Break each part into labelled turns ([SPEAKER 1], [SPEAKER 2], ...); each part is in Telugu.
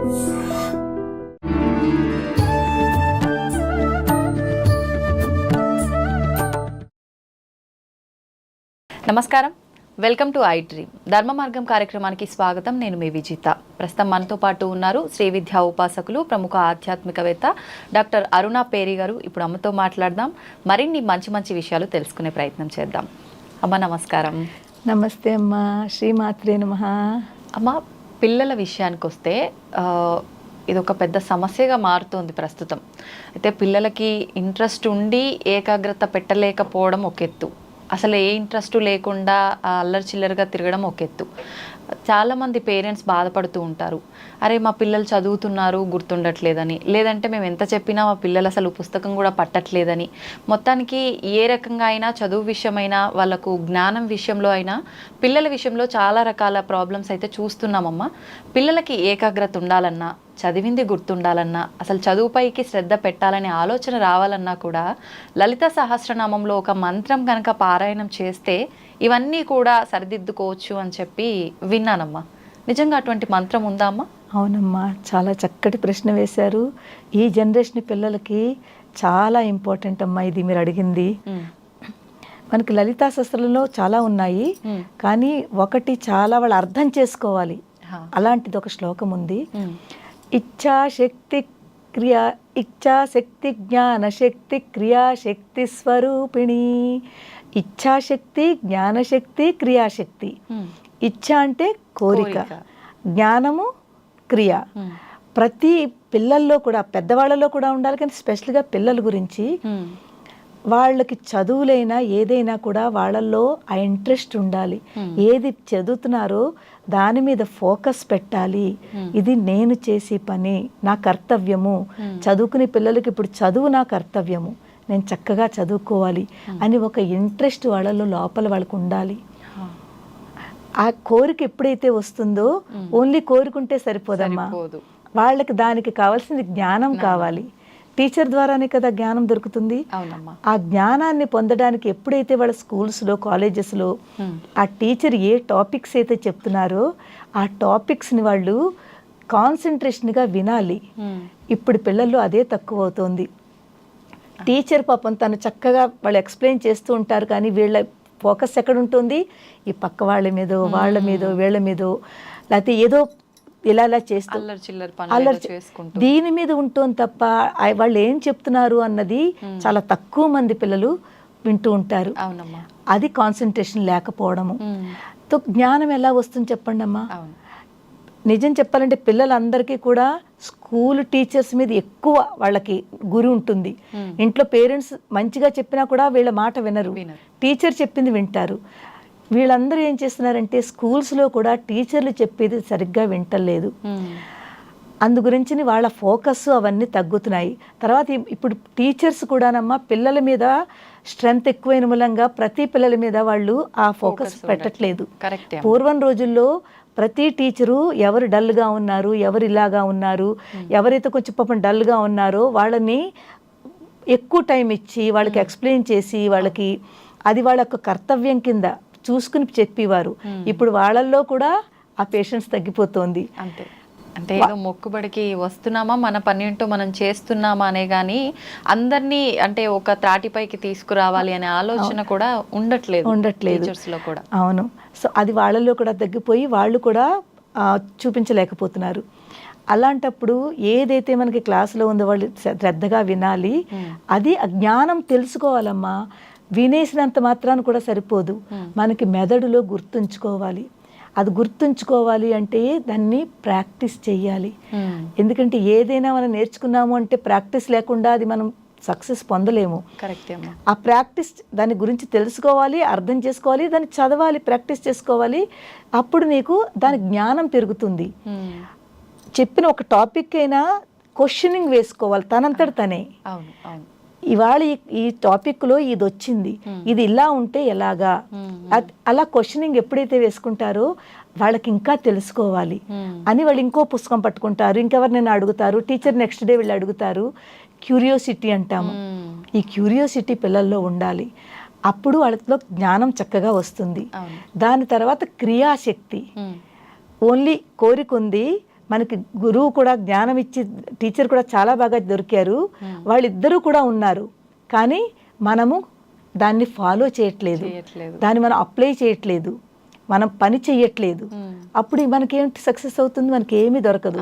[SPEAKER 1] నమస్కారం, వెల్కమ్ టు ఐ డ్రీమ్. ధర్మ మార్గం కార్యక్రమానికి స్వాగతం. నేను మీ విజిత. ప్రస్తుతం మనతో పాటు ఉన్నారు శ్రీ విద్యా ఉపాసకులు, ప్రముఖ ఆధ్యాత్మికవేత్త డాక్టర్ అరుణ పేరి గారు. ఇప్పుడు అమ్మతో మాట్లాడదాం, మరిన్ని మంచి మంచి విషయాలు తెలుసుకునే ప్రయత్నం చేద్దాం. అమ్మ నమస్కారం.
[SPEAKER 2] నమస్తే అమ్మ, శ్రీమాత్రే నమః.
[SPEAKER 1] అమ్మ, పిల్లల విషయానికి వస్తే ఇది ఒక పెద్ద సమస్యగా మారుతోంది ప్రస్తుతం. అయితే పిల్లలకి ఇంట్రెస్ట్ ఉండి ఏకాగ్రత పెట్టలేకపోవడం ఒక ఎత్తు, అసలు ఏ ఇంట్రెస్ట్ లేకుండా అల్లరి చిల్లరగా తిరగడం ఒక ఎత్తు. చాలామంది పేరెంట్స్ బాధపడుతూ ఉంటారు, అరే మా పిల్లలు చదువుతున్నారు గుర్తుండట్లేదని, లేదంటే మేము ఎంత చెప్పినా మా పిల్లలు అసలు పుస్తకం కూడా పట్టట్లేదని. మొత్తానికి ఏ రకంగా అయినా చదువు విషయమైనా, వాళ్ళకు జ్ఞానం విషయంలో అయినా, పిల్లల విషయంలో చాలా రకాల ప్రాబ్లమ్స్ అయితే చూస్తున్నామమ్మా. పిల్లలకి ఏకాగ్రత ఉండాలన్నా, చదివింది గుర్తుండాలన్నా, అసలు చదువుపైకి శ్రద్ధ పెట్టాలనే ఆలోచన రావాలన్నా కూడా లలిత సహస్రనామంలో ఒక మంత్రం కనుక పారాయణం చేస్తే ఇవన్నీ కూడా సరిదిద్దుకోవచ్చు అని చెప్పి విన్నానమ్మా. నిజంగా అటువంటి మంత్రం ఉందా అమ్మా?
[SPEAKER 2] అవునమ్మా, చాలా చక్కటి ప్రశ్న వేశారు. ఈ జనరేషన్ పిల్లలకి చాలా ఇంపార్టెంట్ అమ్మా ఇది మీరు అడిగింది. మనకి లలితా శాస్త్రంలో చాలా ఉన్నాయి, కానీ ఒకటి చాలా వాళ్ళు అర్థం చేసుకోవాలి. అలాంటిది ఒక శ్లోకం ఉంది. ఇచ్ఛాశక్తి జ్ఞానశక్తి క్రియాశక్తి స్వరూపిణి. ఇచ్ఛాశక్తి, జ్ఞానశక్తి, క్రియాశక్తి. ఇచ్ఛ అంటే కోరిక, జ్ఞానము క్రియ. ప్రతి పిల్లల్లో కూడా, పెద్దవాళ్ళలో కూడా ఉండాలి, కానీ స్పెషల్గా పిల్లల గురించి వాళ్ళకి చదువులైనా ఏదైనా కూడా వాళ్ళల్లో ఆ ఇంట్రెస్ట్ ఉండాలి. ఏది చదువుతున్నారో దాని మీద ఫోకస్ పెట్టాలి. ఇది నేను చేసే పని, నా కర్తవ్యము. చదువుకునే పిల్లలకి ఇప్పుడు చదువు నా కర్తవ్యము, నేను చక్కగా చదువుకోవాలి అని ఒక ఇంట్రెస్ట్ వాళ్ళలో లోపల వాళ్ళకు ఉండాలి. ఆ కోరిక ఎప్పుడైతే వస్తుందో, ఓన్లీ కోరుకుంటే సరిపోదమ్మా, వాళ్ళకి దానికి కావాల్సింది జ్ఞానం కావాలి. టీచర్ ద్వారానే కదా జ్ఞానం దొరుకుతుంది. ఆ జ్ఞానాన్ని పొందడానికి ఎప్పుడైతే వాళ్ళ స్కూల్స్లో, కాలేజెస్లో ఆ టీచర్ ఏ టాపిక్స్ అయితే చెప్తున్నారో ఆ టాపిక్స్ని వాళ్ళు కాన్సన్ట్రేషన్గా వినాలి. ఇప్పుడు పిల్లల్లో అదే తక్కువ అవుతుంది. టీచర్ పాపం తను చక్కగా వాళ్ళు ఎక్స్ప్లెయిన్ చేస్తూ ఉంటారు, కానీ వీళ్ళ ఫోకస్ ఎక్కడ ఉంటుంది? ఈ పక్క వాళ్ళ మీదో, వాళ్ళ మీదో, వీళ్ళ మీదో, లేకపోతే ఏదో ఇలా చేస్తూ దీని మీద ఉంటుంది తప్ప వాళ్ళు ఏం చెప్తున్నారు అన్నది చాలా తక్కువ మంది పిల్లలు వింటూ ఉంటారు. అది కాన్సన్ట్రేషన్ లేకపోవడము. జ్ఞానం ఎలా వస్తుంది చెప్పండి అమ్మా. నిజం చెప్పాలంటే పిల్లలందరికీ కూడా స్కూల్ టీచర్స్ మీద ఎక్కువ వాళ్ళకి గురి ఉంటుంది. ఇంట్లో పేరెంట్స్ మంచిగా చెప్పినా కూడా వీళ్ళ మాట వినరు, టీచర్ చెప్పింది వింటారు. వీళ్ళందరూ ఏం చేస్తున్నారంటే స్కూల్స్లో కూడా టీచర్లు చెప్పేది సరిగ్గా వింటలేదు. అందు గురించి వాళ్ళ ఫోకస్ అవన్నీ తగ్గుతున్నాయి. తర్వాత ఇప్పుడు టీచర్స్ కూడానమ్మా పిల్లల మీద స్ట్రెంగ్త్ ఎక్కువైన మూలంగా ప్రతి పిల్లల మీద వాళ్ళు ఆ ఫోకస్ పెట్టట్లేదు. పూర్వం రోజుల్లో ప్రతి టీచరు ఎవరు డల్గా ఉన్నారు, ఎవరు ఇలాగా ఉన్నారు, ఎవరైతే కొంచెం పాపం డల్గా ఉన్నారో వాళ్ళని ఎక్కువ టైం ఇచ్చి వాళ్ళకి ఎక్స్ప్లెయిన్ చేసి వాళ్ళకి అది వాళ్ళ యొక్క కర్తవ్యం కింద చూసుకుని చెప్పేవారు. ఇప్పుడు వాళ్ళల్లో కూడా ఆ పేషెన్స్ తగ్గిపోతుంది.
[SPEAKER 1] అంతే, అంటే ఏదో మొక్కుబడికి వస్తున్నామా, మన పని ఏంటో మనం చేస్తున్నామా అనే కానీ అందరినీ అంటే ఒక త్రాటిపైకి తీసుకురావాలి అనే ఆలోచన కూడా ఉండట్లేదు టీచర్స్లో కూడా.
[SPEAKER 2] అవును, సో అది వాళ్ళల్లో కూడా తగ్గిపోయి వాళ్ళు కూడా చూపించలేకపోతున్నారు. అలాంటప్పుడు ఏదైతే మనకి క్లాసులో ఉందో వాళ్ళు శ్రద్ధగా వినాలి. అది జ్ఞానం తెలుసుకోవాలమ్మా. వినేసినంత మాత్రాన్ని కూడా సరిపోదు, మనకి మెదడులో గుర్తుంచుకోవాలి. అది గుర్తుంచుకోవాలి అంటే దాన్ని ప్రాక్టీస్ చెయ్యాలి. ఎందుకంటే ఏదైనా మనం నేర్చుకున్నాము అంటే ప్రాక్టీస్ లేకుండా అది మనం సక్సెస్ పొందలేము. ఆ ప్రాక్టీస్ దాని గురించి తెలుసుకోవాలి, అర్థం చేసుకోవాలి, దాన్ని చదవాలి, ప్రాక్టీస్ చేసుకోవాలి. అప్పుడు నీకు దాని జ్ఞానం పెరుగుతుంది. చెప్పిన ఒక టాపిక్ అయినా క్వశ్చనింగ్ వేసుకోవాలి తనంతట తనే. ఇవాళ ఈ టాపిక్లో ఇది వచ్చింది, ఇది ఇలా ఉంటే ఎలాగా, అలా క్వశ్చనింగ్ ఎప్పుడైతే వేసుకుంటారో వాళ్ళకి ఇంకా తెలుసుకోవాలి అని వాళ్ళు ఇంకో పుస్తకం పట్టుకుంటారు, ఇంకెవరినైనా అడుగుతారు, టీచర్ నెక్స్ట్ డే వీళ్ళు అడుగుతారు. క్యూరియోసిటీ అంటాము. ఈ క్యూరియోసిటీ పిల్లల్లో ఉండాలి. అప్పుడు వాళ్ళలో జ్ఞానం చక్కగా వస్తుంది. దాని తర్వాత క్రియాశక్తి. ఓన్లీ కోరిక ఉంది, మనకి గురువు కూడా జ్ఞానం ఇచ్చి టీచర్ కూడా చాలా బాగా దొరికారు, వాళ్ళిద్దరూ కూడా ఉన్నారు. కానీ మనము దాన్ని ఫాలో చేయట్లేదు, దాన్ని మనం అప్లై చేయట్లేదు, మనం పని చెయ్యట్లేదు. అప్పుడు మనకేంటి సక్సెస్ అవుతుంది? మనకి ఏమీ దొరకదు.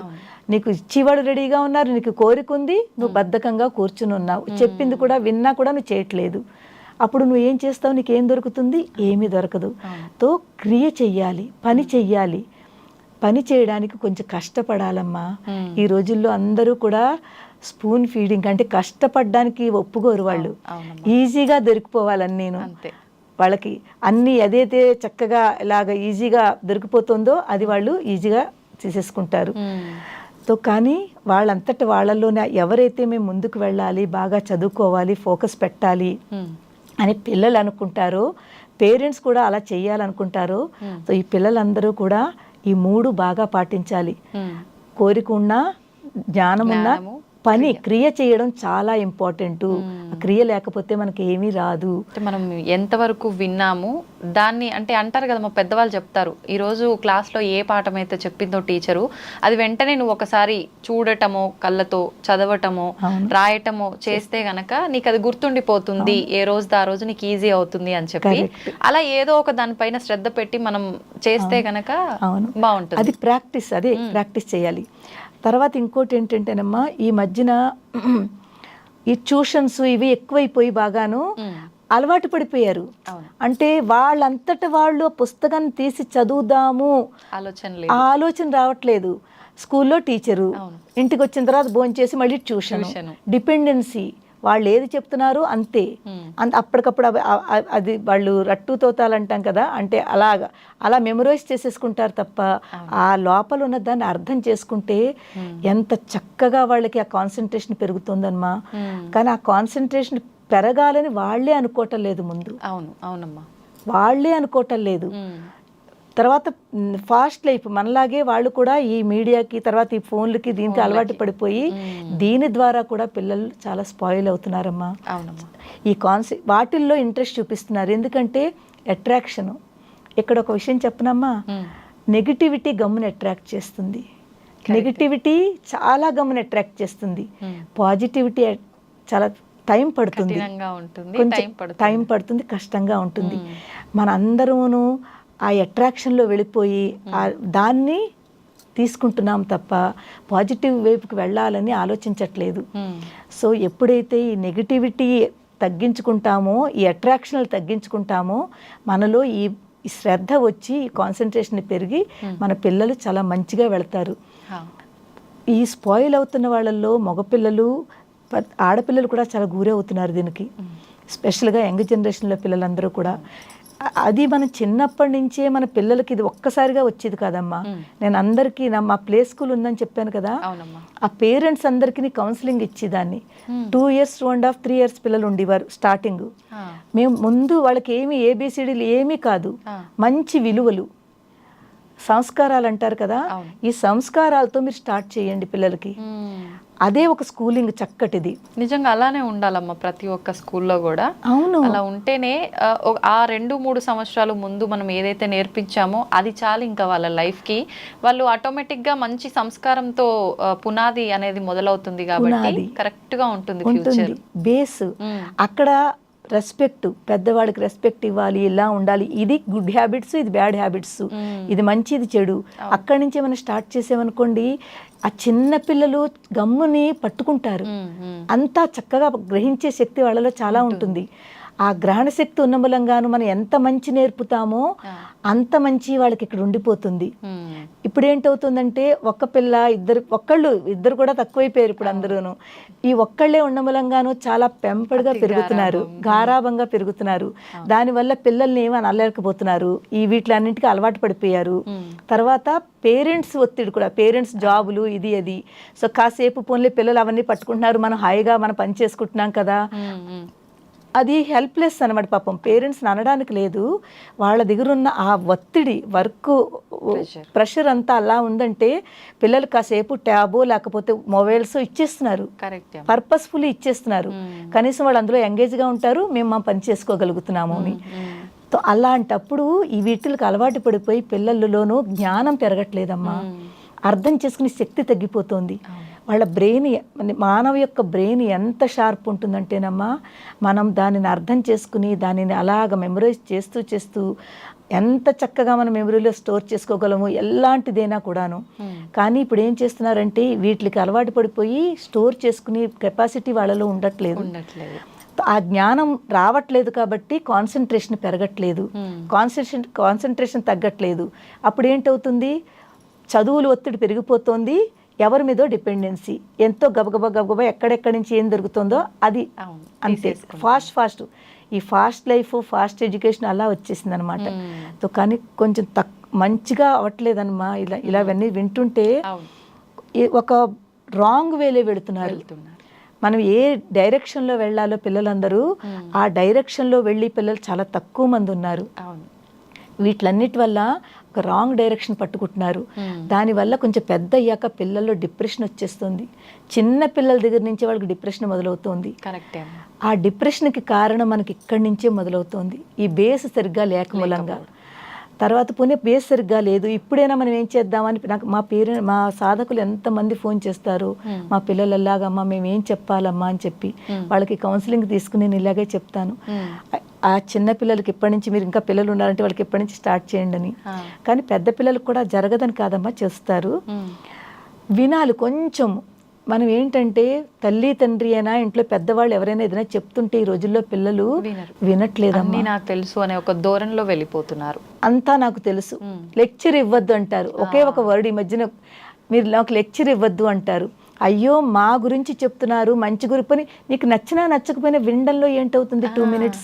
[SPEAKER 2] నీకు ఇచ్చేవాడు రెడీగా ఉన్నారు, నీకు కోరిక ఉంది, నువ్వు బద్ధకంగా కూర్చుని ఉన్నావు, చెప్పింది కూడా విన్నా కూడా నువ్వు చేయట్లేదు. అప్పుడు నువ్వు ఏం చేస్తావు? నీకు ఏం దొరుకుతుంది? ఏమీ దొరకదు. తో క్రియ చెయ్యాలి, పని చెయ్యాలి. పని చేయడానికి కొంచెం కష్టపడాలమ్మా. ఈ రోజుల్లో అందరూ కూడా స్పూన్ ఫీడింగ్ అంటే కష్టపడడానికి ఒప్పుకోరు వాళ్ళు. ఈజీగా దొరికిపోవాలని నేను వాళ్ళకి అన్నీ ఏదైతే చక్కగా ఇలాగ ఈజీగా దొరికిపోతుందో అది వాళ్ళు ఈజీగా తీసేసుకుంటారు. తో కానీ వాళ్ళంతట వాళ్ళలోనే ఎవరైతే మేము ముందుకు వెళ్ళాలి, బాగా చదువుకోవాలి, ఫోకస్ పెట్టాలి అని పిల్లలు అనుకుంటారో, పేరెంట్స్ కూడా అలా చేయాలనుకుంటారో, సో ఈ పిల్లలందరూ కూడా ఈ 3 బాగా పాటించాలి. కోరిక ఉన్నా, జ్ఞానం ఉన్నా, పని క్రియ చేయడం చాలా ఇంపార్టెంట్. క్రియ లేకపోతే మనకి ఏమీ రాదు.
[SPEAKER 1] మనం ఎంతవరకు విన్నాము దాన్ని అంటే అంటారు కదా, మా పెద్దవాళ్ళు చెప్తారు, ఈరోజు క్లాస్లో ఏ పాఠం అయితే చెప్పిందో టీచరు అది వెంటనే నువ్వు ఒకసారి చూడటమో, కళ్ళతో చదవటమో, రాయటమో చేస్తే గనక నీకు అది గుర్తుండిపోతుంది, ఏ రోజు ఆ రోజు నీకు ఈజీ అవుతుంది అని చెప్పి, అలా ఏదో ఒక దానిపైన శ్రద్ధ పెట్టి మనం చేస్తే గనక బాగుంటుంది.
[SPEAKER 2] అది ప్రాక్టీస్, అదే ప్రాక్టీస్ చేయాలి. తర్వాత ఇంకోటి ఏంటంటేనమ్మా, ఈ మధ్యన ఈ ట్యూషన్స్ ఇవి ఎక్కువైపోయి బాగాను అలవాటు పడిపోయారు. అంటే వాళ్ళంతట వాళ్ళు పుస్తకాన్ని తీసి చదువుదాము ఆలోచన రావట్లేదు. స్కూల్లో టీచరు, ఇంటికి వచ్చిన తర్వాత భోంచేసి మళ్ళీ ట్యూషన్, డిపెండెన్సీ. వాళ్ళు ఏది చెప్తున్నారు అంతే, అప్పటికప్పుడు అది వాళ్ళు రట్టు తోతాలంటాం కదా, అంటే అలా మెమరైజ్ చేసేసుకుంటారు తప్ప ఆ లోపల ఉన్న దాన్ని అర్థం చేసుకుంటే ఎంత చక్కగా వాళ్ళకి ఆ కాన్సన్ట్రేషన్ పెరుగుతుందమ్మా. కానీ ఆ కాన్సన్ట్రేషన్ పెరగాలని వాళ్ళే అనుకోవటం లేదు ముందు.
[SPEAKER 1] అవునమ్మా,
[SPEAKER 2] వాళ్ళే అనుకోవటం లేదు. తర్వాత ఫాస్ట్ లైఫ్ మనలాగే వాళ్ళు కూడా ఈ మీడియాకి, తర్వాత ఈ ఫోన్లకి, దీనికి అలవాటు పడిపోయి దీని ద్వారా కూడా పిల్లలు చాలా స్పాయిల్ అవుతున్నారమ్మా. ఈ వాటిల్లో ఇంట్రెస్ట్ చూపిస్తున్నారు. ఎందుకంటే అట్రాక్షను. ఇక్కడ ఒక విషయం చెప్పనమ్మా, నెగిటివిటీ గమ్ముని అట్రాక్ట్ చేస్తుంది, నెగిటివిటీ చాలా గమ్ముని అట్రాక్ట్ చేస్తుంది, పాజిటివిటీ చాలా టైం పడుతుంది, టైం పడుతుంది, కష్టంగా ఉంటుంది. మన అందరూను ఆ అట్రాక్షన్లో వెళ్ళిపోయి దాన్ని తీసుకుంటున్నాం తప్ప పాజిటివ్ వైపుకి వెళ్ళాలని ఆలోచించట్లేదు. సో ఎప్పుడైతే ఈ నెగిటివిటీ తగ్గించుకుంటామో, ఈ అట్రాక్షన్లు తగ్గించుకుంటామో, మనలో ఈ శ్రద్ధ వచ్చి ఈ కాన్సన్ట్రేషన్ పెరిగి మన పిల్లలు చాలా మంచిగా వెళ్తారు. ఈ స్పాయిల్ అవుతున్న వాళ్ళల్లో మగపిల్లలు, ఆడపిల్లలు కూడా చాలా గురవుతున్నారు దీనికి. స్పెషల్గా యంగ్ జనరేషన్లో పిల్లలందరూ కూడా. అది మనం చిన్నప్పటి నుంచే మన పిల్లలకి ఇది ఒక్కసారిగా వచ్చేది కాదమ్మా. నేను అందరికీ మా ప్లే స్కూల్ ఉందని చెప్పాను కదా, ఆ పేరెంట్స్ అందరికీ కౌన్సిలింగ్ ఇచ్చేదాన్ని. 2 years, 2.5, 3 years పిల్లలు ఉండేవారు స్టార్టింగ్. మేము ముందు వాళ్ళకి ఏమి ABCDలు ఏమీ కాదు, మంచి విలువలు, సంస్కారాలు అంటారు కదా, ఈ సంస్కారాలతో మీరు స్టార్ట్ చేయండి పిల్లలకి. అదే ఒక స్కూలింగ్ చక్కటిది.
[SPEAKER 1] నిజంగా అలానే ఉండాలమ్మా ప్రతి ఒక్క స్కూల్లో కూడా.
[SPEAKER 2] అవును,
[SPEAKER 1] అలా ఉంటేనే ఆ 2-3 సంవత్సరాలు ముందు మనం ఏదైతే నేర్పించామో అది చాలు, ఇంకా వాళ్ళ లైఫ్కి వాళ్ళు ఆటోమేటిక్గా మంచి సంస్కారంతో పునాది అనేది మొదలవుతుంది కాబట్టి కరెక్ట్గా ఉంటుంది ఫ్యూచర్
[SPEAKER 2] బేస్. అక్కడ రెస్పెక్ట్, పెద్దవాళ్ళకి రెస్పెక్ట్ ఇవ్వాలి, ఇలా ఉండాలి. ఇది గుడ్ హ్యాబిట్స్, ఇది బ్యాడ్ హ్యాబిట్స్, ఇది మంచి, ఇది చెడు. అక్కడి నుంచే మనం స్టార్ట్ చేసామనుకోండి, ఆ చిన్న పిల్లలు గమ్ముని పట్టుకుంటారు. అంతా చక్కగా గ్రహించే శక్తి వాళ్ళలో చాలా ఉంటుంది. ఆ గ్రహణ శక్తి ఉన్న మూలంగాను మనం ఎంత మంచి నేర్పుతామో అంత మంచి వాళ్ళకి ఇక్కడ ఉండిపోతుంది. ఇప్పుడు ఏంటవుతుందంటే ఒక్క పిల్ల, ఇద్దరు కూడా తక్కువైపోయారు ఇప్పుడు అందరూను. ఈ ఒక్కళ్ళే ఉన్న మూలంగాను చాలా పెంపడిగా పెరుగుతున్నారు, గారాభంగా పెరుగుతున్నారు. దానివల్ల పిల్లల్ని ఏమని అనలేకపోతున్నారు, ఈ వీటిలన్నింటికి అలవాటు పడిపోయారు. తర్వాత పేరెంట్స్ ఒత్తిడి కూడా, పేరెంట్స్ జాబులు ఇది అది. సో కాసేపు పోన్లే పిల్లలు అవన్నీ పట్టుకుంటున్నారు, మనం హాయిగా మనం పని చేసుకుంటున్నాం కదా, అది హెల్ప్లెస్ అనమాట. పాపం పేరెంట్స్ని అనడానికి లేదు, వాళ్ళ దగ్గర ఉన్న ఆ ఒత్తిడి, వర్క్ ప్రెషర్ అంతా అలా ఉందంటే పిల్లలు కాసేపు ట్యాబో లేకపోతే మొబైల్స్ ఇచ్చేస్తున్నారు, పర్పస్ఫుల్లీ ఇచ్చేస్తున్నారు. కనీసం వాళ్ళు అందులో ఎంగేజ్గా ఉంటారు, మేము మా పని చేసుకోగలుగుతున్నాము అని. అలాంటప్పుడు ఈ వీటికి అలవాటు పడిపోయి పిల్లలలోనూ జ్ఞానం పెరగట్లేదమ్మా. అర్థం చేసుకునే శక్తి తగ్గిపోతుంది. వాళ్ళ బ్రెయిన్, మానవ యొక్క బ్రెయిన్ ఎంత షార్ప్ ఉంటుందంటేనమ్మా, మనం దానిని అర్థం చేసుకుని దానిని అలాగ మెమరైజ్ చేస్తూ చేస్తూ ఎంత చక్కగా మనం మెమరీలో స్టోర్ చేసుకోగలము, ఎలాంటిదైనా కూడాను. కానీ ఇప్పుడు ఏం చేస్తున్నారంటే వీటికి అలవాటు పడిపోయి స్టోర్ చేసుకునే కెపాసిటీ వాళ్ళలో ఉండట్లేదు. ఆ జ్ఞానం రావట్లేదు కాబట్టి కాన్సన్ట్రేషన్ పెరగట్లేదు, కాన్సన్ట్రేషన్ తగ్గట్లేదు. అప్పుడు ఏంటవుతుంది, చదువులు ఒత్తిడి పెరిగిపోతుంది, ఎవరి మీదో డిపెండెన్సీ, ఎంతో గబగబా ఎక్కడెక్కడి నుంచి ఏం దొరుకుతుందో అది అంతే ఫాస్ట్. ఈ ఫాస్ట్ లైఫ్, ఫాస్ట్ ఎడ్యుకేషన్ అలా వచ్చేసింది అనమాట. కానీ కొంచెం మంచిగా అవ్వట్లేదన్నమా. ఇలా ఇవన్నీ వింటుంటే ఒక రాంగ్ వేలే వెళుతున్నారు. మనం ఏ డైరెక్షన్లో వెళ్ళాలో పిల్లలందరూ ఆ డైరెక్షన్లో వెళ్ళి పిల్లలు చాలా తక్కువ మంది ఉన్నారు. వీటిలన్నిటి వల్ల ఒక రాంగ్ డైరెక్షన్ పట్టుకుంటున్నారు. దానివల్ల కొంచెం పెద్ద అయ్యాక పిల్లల్లో డిప్రెషన్ వచ్చేస్తుంది. చిన్న పిల్లల దగ్గర నుంచి వాళ్ళకి డిప్రెషన్ మొదలవుతుంది. ఆ డిప్రెషన్కి కారణం మనకి ఇక్కడి నుంచే మొదలవుతుంది, ఈ బేస్ సరిగ్గా లేక మూలంగా. తర్వాత పోనీ బేస్ సరిగ్గా లేదు, ఇప్పుడైనా మనం ఏం చేద్దామని నాకు మా సాధకులు ఎంతమంది ఫోన్ చేస్తారు, మా పిల్లలలాగమ్మా మేము ఏం చెప్పాలమ్మా అని చెప్పి వాళ్ళకి కౌన్సిలింగ్ తీసుకుని నేను ఇలాగే చెప్తాను. ఆ చిన్న పిల్లలకి ఇప్పటి నుంచి, మీరు ఇంకా పిల్లలు ఉన్నారంటే వాళ్ళకి ఇప్పటి నుంచి స్టార్ట్ చేయండి అని. కానీ పెద్ద పిల్లలకు కూడా జరగదని కాదమ్మా, చేస్తారు. వినాలి కొంచెం. మనం ఏంటంటే తల్లి తండ్రి అయినా ఇంట్లో పెద్దవాళ్ళు ఎవరైనా ఏదైనా చెప్తుంటే ఈ రోజుల్లో పిల్లలు వినట్లేదమ్మా.
[SPEAKER 1] నాకు తెలుసు అనే ఒక ధోరణిలో వెళ్ళిపోతున్నారు.
[SPEAKER 2] అంతా నాకు తెలుసు, లెక్చర్ ఇవ్వద్దు అంటారు. ఒకే ఒక వర్డ్ ఈ మధ్యన, మీరు నాకు లెక్చర్ ఇవ్వద్దు అంటారు. అయ్యో మా గురించి చెప్తున్నారు, మంచి గురిపని, నీకు నచ్చినా నచ్చకపోయినా వినడంలో ఏంటవుతుంది, 2 minutes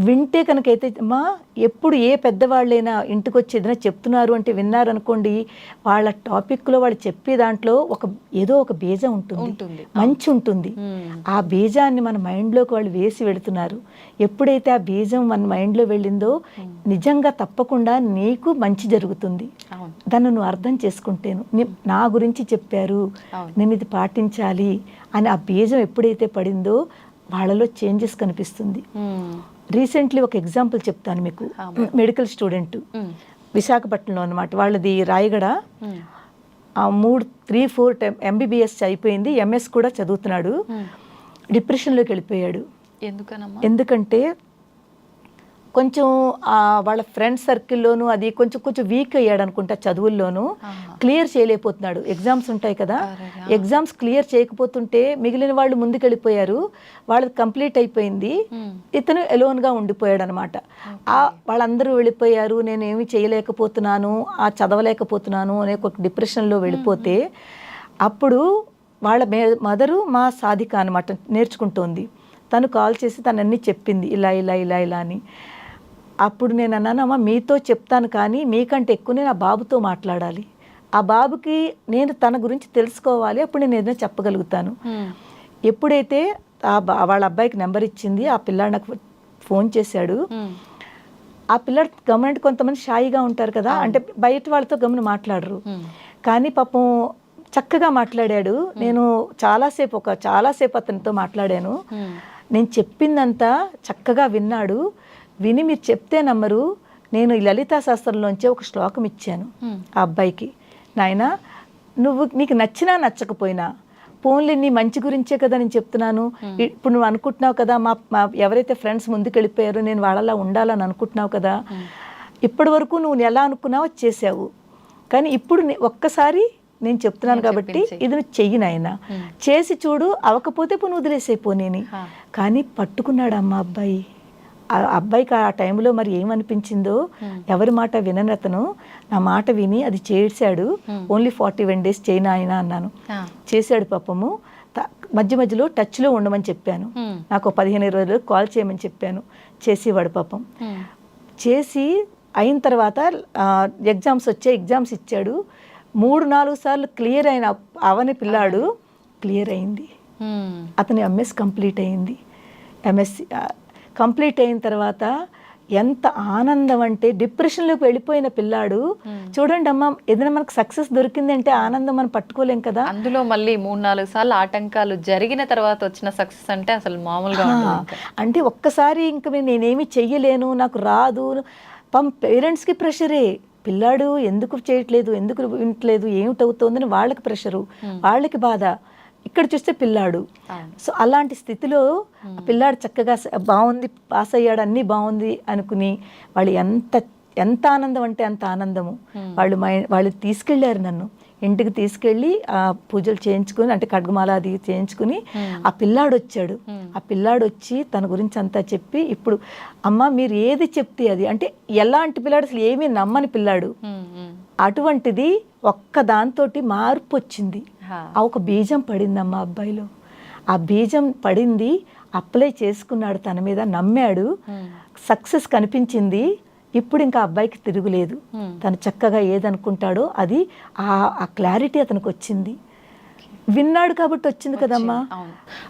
[SPEAKER 2] వింటే కనుకైతే అమ్మా. ఎప్పుడు ఏ పెద్దవాళ్ళైనా ఇంటికి వచ్చి ఏదైనా చెప్తున్నారు అంటే విన్నారనుకోండి, వాళ్ళ టాపిక్లో వాళ్ళు చెప్పే దాంట్లో ఏదో ఒక బీజం ఉంటుంది, మంచి ఉంటుంది. ఆ బీజాన్ని మన మైండ్లోకి వాళ్ళు వేసి వెళుతున్నారు. ఎప్పుడైతే ఆ బీజం మన మైండ్లో వెళ్ళిందో నిజంగా తప్పకుండా నీకు మంచి జరుగుతుంది. దాన్ని నువ్వు అర్థం చేసుకుంటేను, నా గురించి చెప్పారు, నేను ఇది పాటించాలి అని ఆ బీజం ఎప్పుడైతే పడిందో వాళ్ళలో చేంజెస్ కనిపిస్తుంది. రీసెంట్లీ ఒక ఎగ్జాంపుల్ చెప్తాను మీకు. మెడికల్ స్టూడెంట్ విశాఖపట్నంలో అనమాట, వాళ్ళది రాయగడ. 3-4 MBBS అయిపోయింది, MS కూడా చదువుతున్నాడు. డిప్రెషన్లోకి వెళ్ళిపోయాడు. ఎందుకంటే కొంచెం వాళ్ళ ఫ్రెండ్ సర్కిల్లోనూ అది కొంచెం వీక్ అయ్యాడు అనుకుంటా, చదువుల్లోనూ క్లియర్ చేయలేకపోతున్నాడు. ఎగ్జామ్స్ ఉంటాయి కదా, ఎగ్జామ్స్ క్లియర్ చేయకపోతుంటే మిగిలిన వాళ్ళు ముందుకెళ్ళిపోయారు, వాళ్ళది కంప్లీట్ అయిపోయింది, ఇతను ఎలోన్గా ఉండిపోయాడు అనమాట. వాళ్ళందరూ వెళ్ళిపోయారు, నేను ఏమి చేయలేకపోతున్నాను, చదవలేకపోతున్నాను అనే ఒక డిప్రెషన్లో వెళ్ళిపోతే, అప్పుడు వాళ్ళ మదరు మా సాధిక అనమాట నేర్చుకుంటోంది. తను కాల్ చేసి తనన్నీ చెప్పింది, ఇలా అని. అప్పుడు నేను అన్నాను, అమ్మ మీతో చెప్తాను కానీ మీకంటే ఎక్కువ నేను ఆ బాబుతో మాట్లాడాలి, ఆ బాబుకి నేను తన గురించి తెలుసుకోవాలి, అప్పుడు నేను ఏదైనా చెప్పగలుగుతాను. ఎప్పుడైతే వాళ్ళ అబ్బాయికి నెంబర్ ఇచ్చింది, ఆ పిల్లాడు నాకు ఫోన్ చేశాడు. ఆ పిల్లాడు గమనంటే కొంతమంది షాయిగా ఉంటారు కదా, అంటే బయట వాళ్ళతో గమని మాట్లాడరు. కానీ పాపం చక్కగా మాట్లాడాడు. నేను చాలాసేపు అతనితో మాట్లాడాను. నేను చెప్పిందంతా చక్కగా విన్నాడు. విని మీరు చెప్తే నమ్మరు, నేను ఈ లలితా శాస్త్రంలోంచే ఒక శ్లోకం ఇచ్చాను ఆ అబ్బాయికి. నాయన నీకు నచ్చినా నచ్చకపోయినా పోన్లే, నీ మంచి గురించే కదా నేను చెప్తున్నాను. ఇప్పుడు నువ్వు అనుకుంటున్నావు కదా, మా ఎవరైతే ఫ్రెండ్స్ ముందుకు వెళ్ళిపోయారో నేను వాళ్ళలా ఉండాలని అనుకుంటున్నావు కదా, ఇప్పటి వరకు నువ్వు ఎలా అనుకున్నావో చేసావు. కానీ ఇప్పుడు ఒక్కసారి నేను చెప్తున్నాను కాబట్టి ఇది నువ్వు చెయ్యి నాయన, చేసి చూడు, అవకపోతే నువ్వు వదిలేసైపోనేని. కానీ పట్టుకున్నాడు అమ్మ అబ్బాయి. ఆ అబ్బాయికి ఆ టైంలో మరి ఏమనిపించిందో, ఎవరి మాట వినని అతను నా మాట విని అది చేశాడు. ఓన్లీ 41 days చేయను ఆయన అన్నాను, చేశాడు పాపము. మధ్యలో టచ్లో ఉండమని చెప్పాను, నాకు 15-20 రోజులు కాల్ చేయమని చెప్పాను, చేసేవాడు పాపం. చేసి అయిన తర్వాత ఎగ్జామ్స్ ఇచ్చాడు. 3-4 సార్లు క్లియర్ అయిన అవని పిల్లాడు క్లియర్ అయింది. అతని MS కంప్లీట్ అయింది. MSc కంప్లీట్ అయిన తర్వాత ఎంత ఆనందం అంటే, డిప్రెషన్లోకి వెళ్ళిపోయిన పిల్లాడు చూడండి అమ్మ, ఏదైనా మనకు సక్సెస్ దొరికింది అంటే ఆనందం మనం పట్టుకోలేం కదా. అందులో మళ్ళీ 3-4 సార్లు ఆటంకాలు జరిగిన తర్వాత వచ్చిన సక్సెస్ అంటే అసలు మామూలుగా అంటే ఒక్కసారి ఇంకా నేనేమి చెయ్యలేను, నాకు రాదు. పేరెంట్స్కి ప్రెషరే, పిల్లాడు ఎందుకు చేయట్లేదు, ఎందుకు వినట్లేదు, ఏమిటవుతోందని వాళ్ళకి ప్రెషరు, వాళ్ళకి బాధ. ఇక్కడ చూస్తే పిల్లాడు. సో అలాంటి స్థితిలో ఆ పిల్లాడు చక్కగా బాగుంది, పాస్ అయ్యాడు, అన్నీ బాగుంది అనుకుని వాళ్ళు ఎంత ఆనందం అంటే అంత ఆనందము. వాళ్ళు తీసుకెళ్ళారు నన్ను ఇంటికి తీసుకెళ్ళి ఆ పూజలు చేయించుకుని, అంటే ఖడ్గమాల అది చేయించుకుని ఆ పిల్లాడు వచ్చాడు. ఆ పిల్లాడు వచ్చి తన గురించి అంతా చెప్పి, ఇప్పుడు అమ్మ మీరు ఏది చెప్తే అది, అంటే ఎలాంటి పిల్లాడు, అసలు ఏమీ నమ్మని పిల్లాడు, అటువంటిది ఒక్క దాంతోటి మార్పు వచ్చింది. ఆ ఒక బీజం పడిందమ్మా అబ్బాయిలో. ఆ బీజం పడింది, అప్లై చేసుకున్నాడు, తన మీద నమ్మాడు, సక్సెస్ కనిపించింది. ఇప్పుడు ఇంకా అబ్బాయికి తిరుగులేదు. తను చక్కగా ఏదనుకుంటాడో అది ఆ క్లారిటీ అతనికి వచ్చింది. విన్నాడు కాబట్టి వచ్చింది కదమ్మా.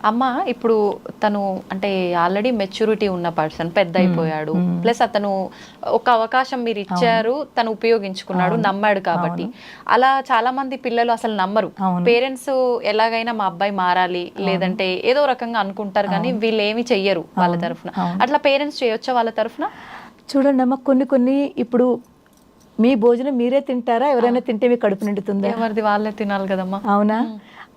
[SPEAKER 1] అమ్మ ఇప్పుడు తను అంటే ఆల్రెడీ మెచ్యూరిటీ ఉన్న పర్సన్, పెద్ద అయిపోయాడు, ప్లస్ అతను ఒక అవకాశం మీరు ఇచ్చారు, తను ఉపయోగించుకున్నాడు, నమ్మాడు కాబట్టి. అలా చాలా మంది పిల్లలు అసలు నమ్మరు. పేరెంట్స్ ఎలాగైనా మా అబ్బాయి మారాలి, లేదంటే ఏదో రకంగా అనుకుంటారు, కానీ వీళ్ళు ఏమి చెయ్యరు వాళ్ళ తరఫున. అట్లా పేరెంట్స్ చేయొచ్చా వాళ్ళ తరఫున?
[SPEAKER 2] చూడండి అమ్మ, కొన్ని ఇప్పుడు మీ భోజనం మీరే తింటారా, ఎవరైనా తింటే మీ కడుపు నిండుతుందా?
[SPEAKER 1] ఎవరిది వాళ్ళే తినాలి కదమ్మా.
[SPEAKER 2] అవునా?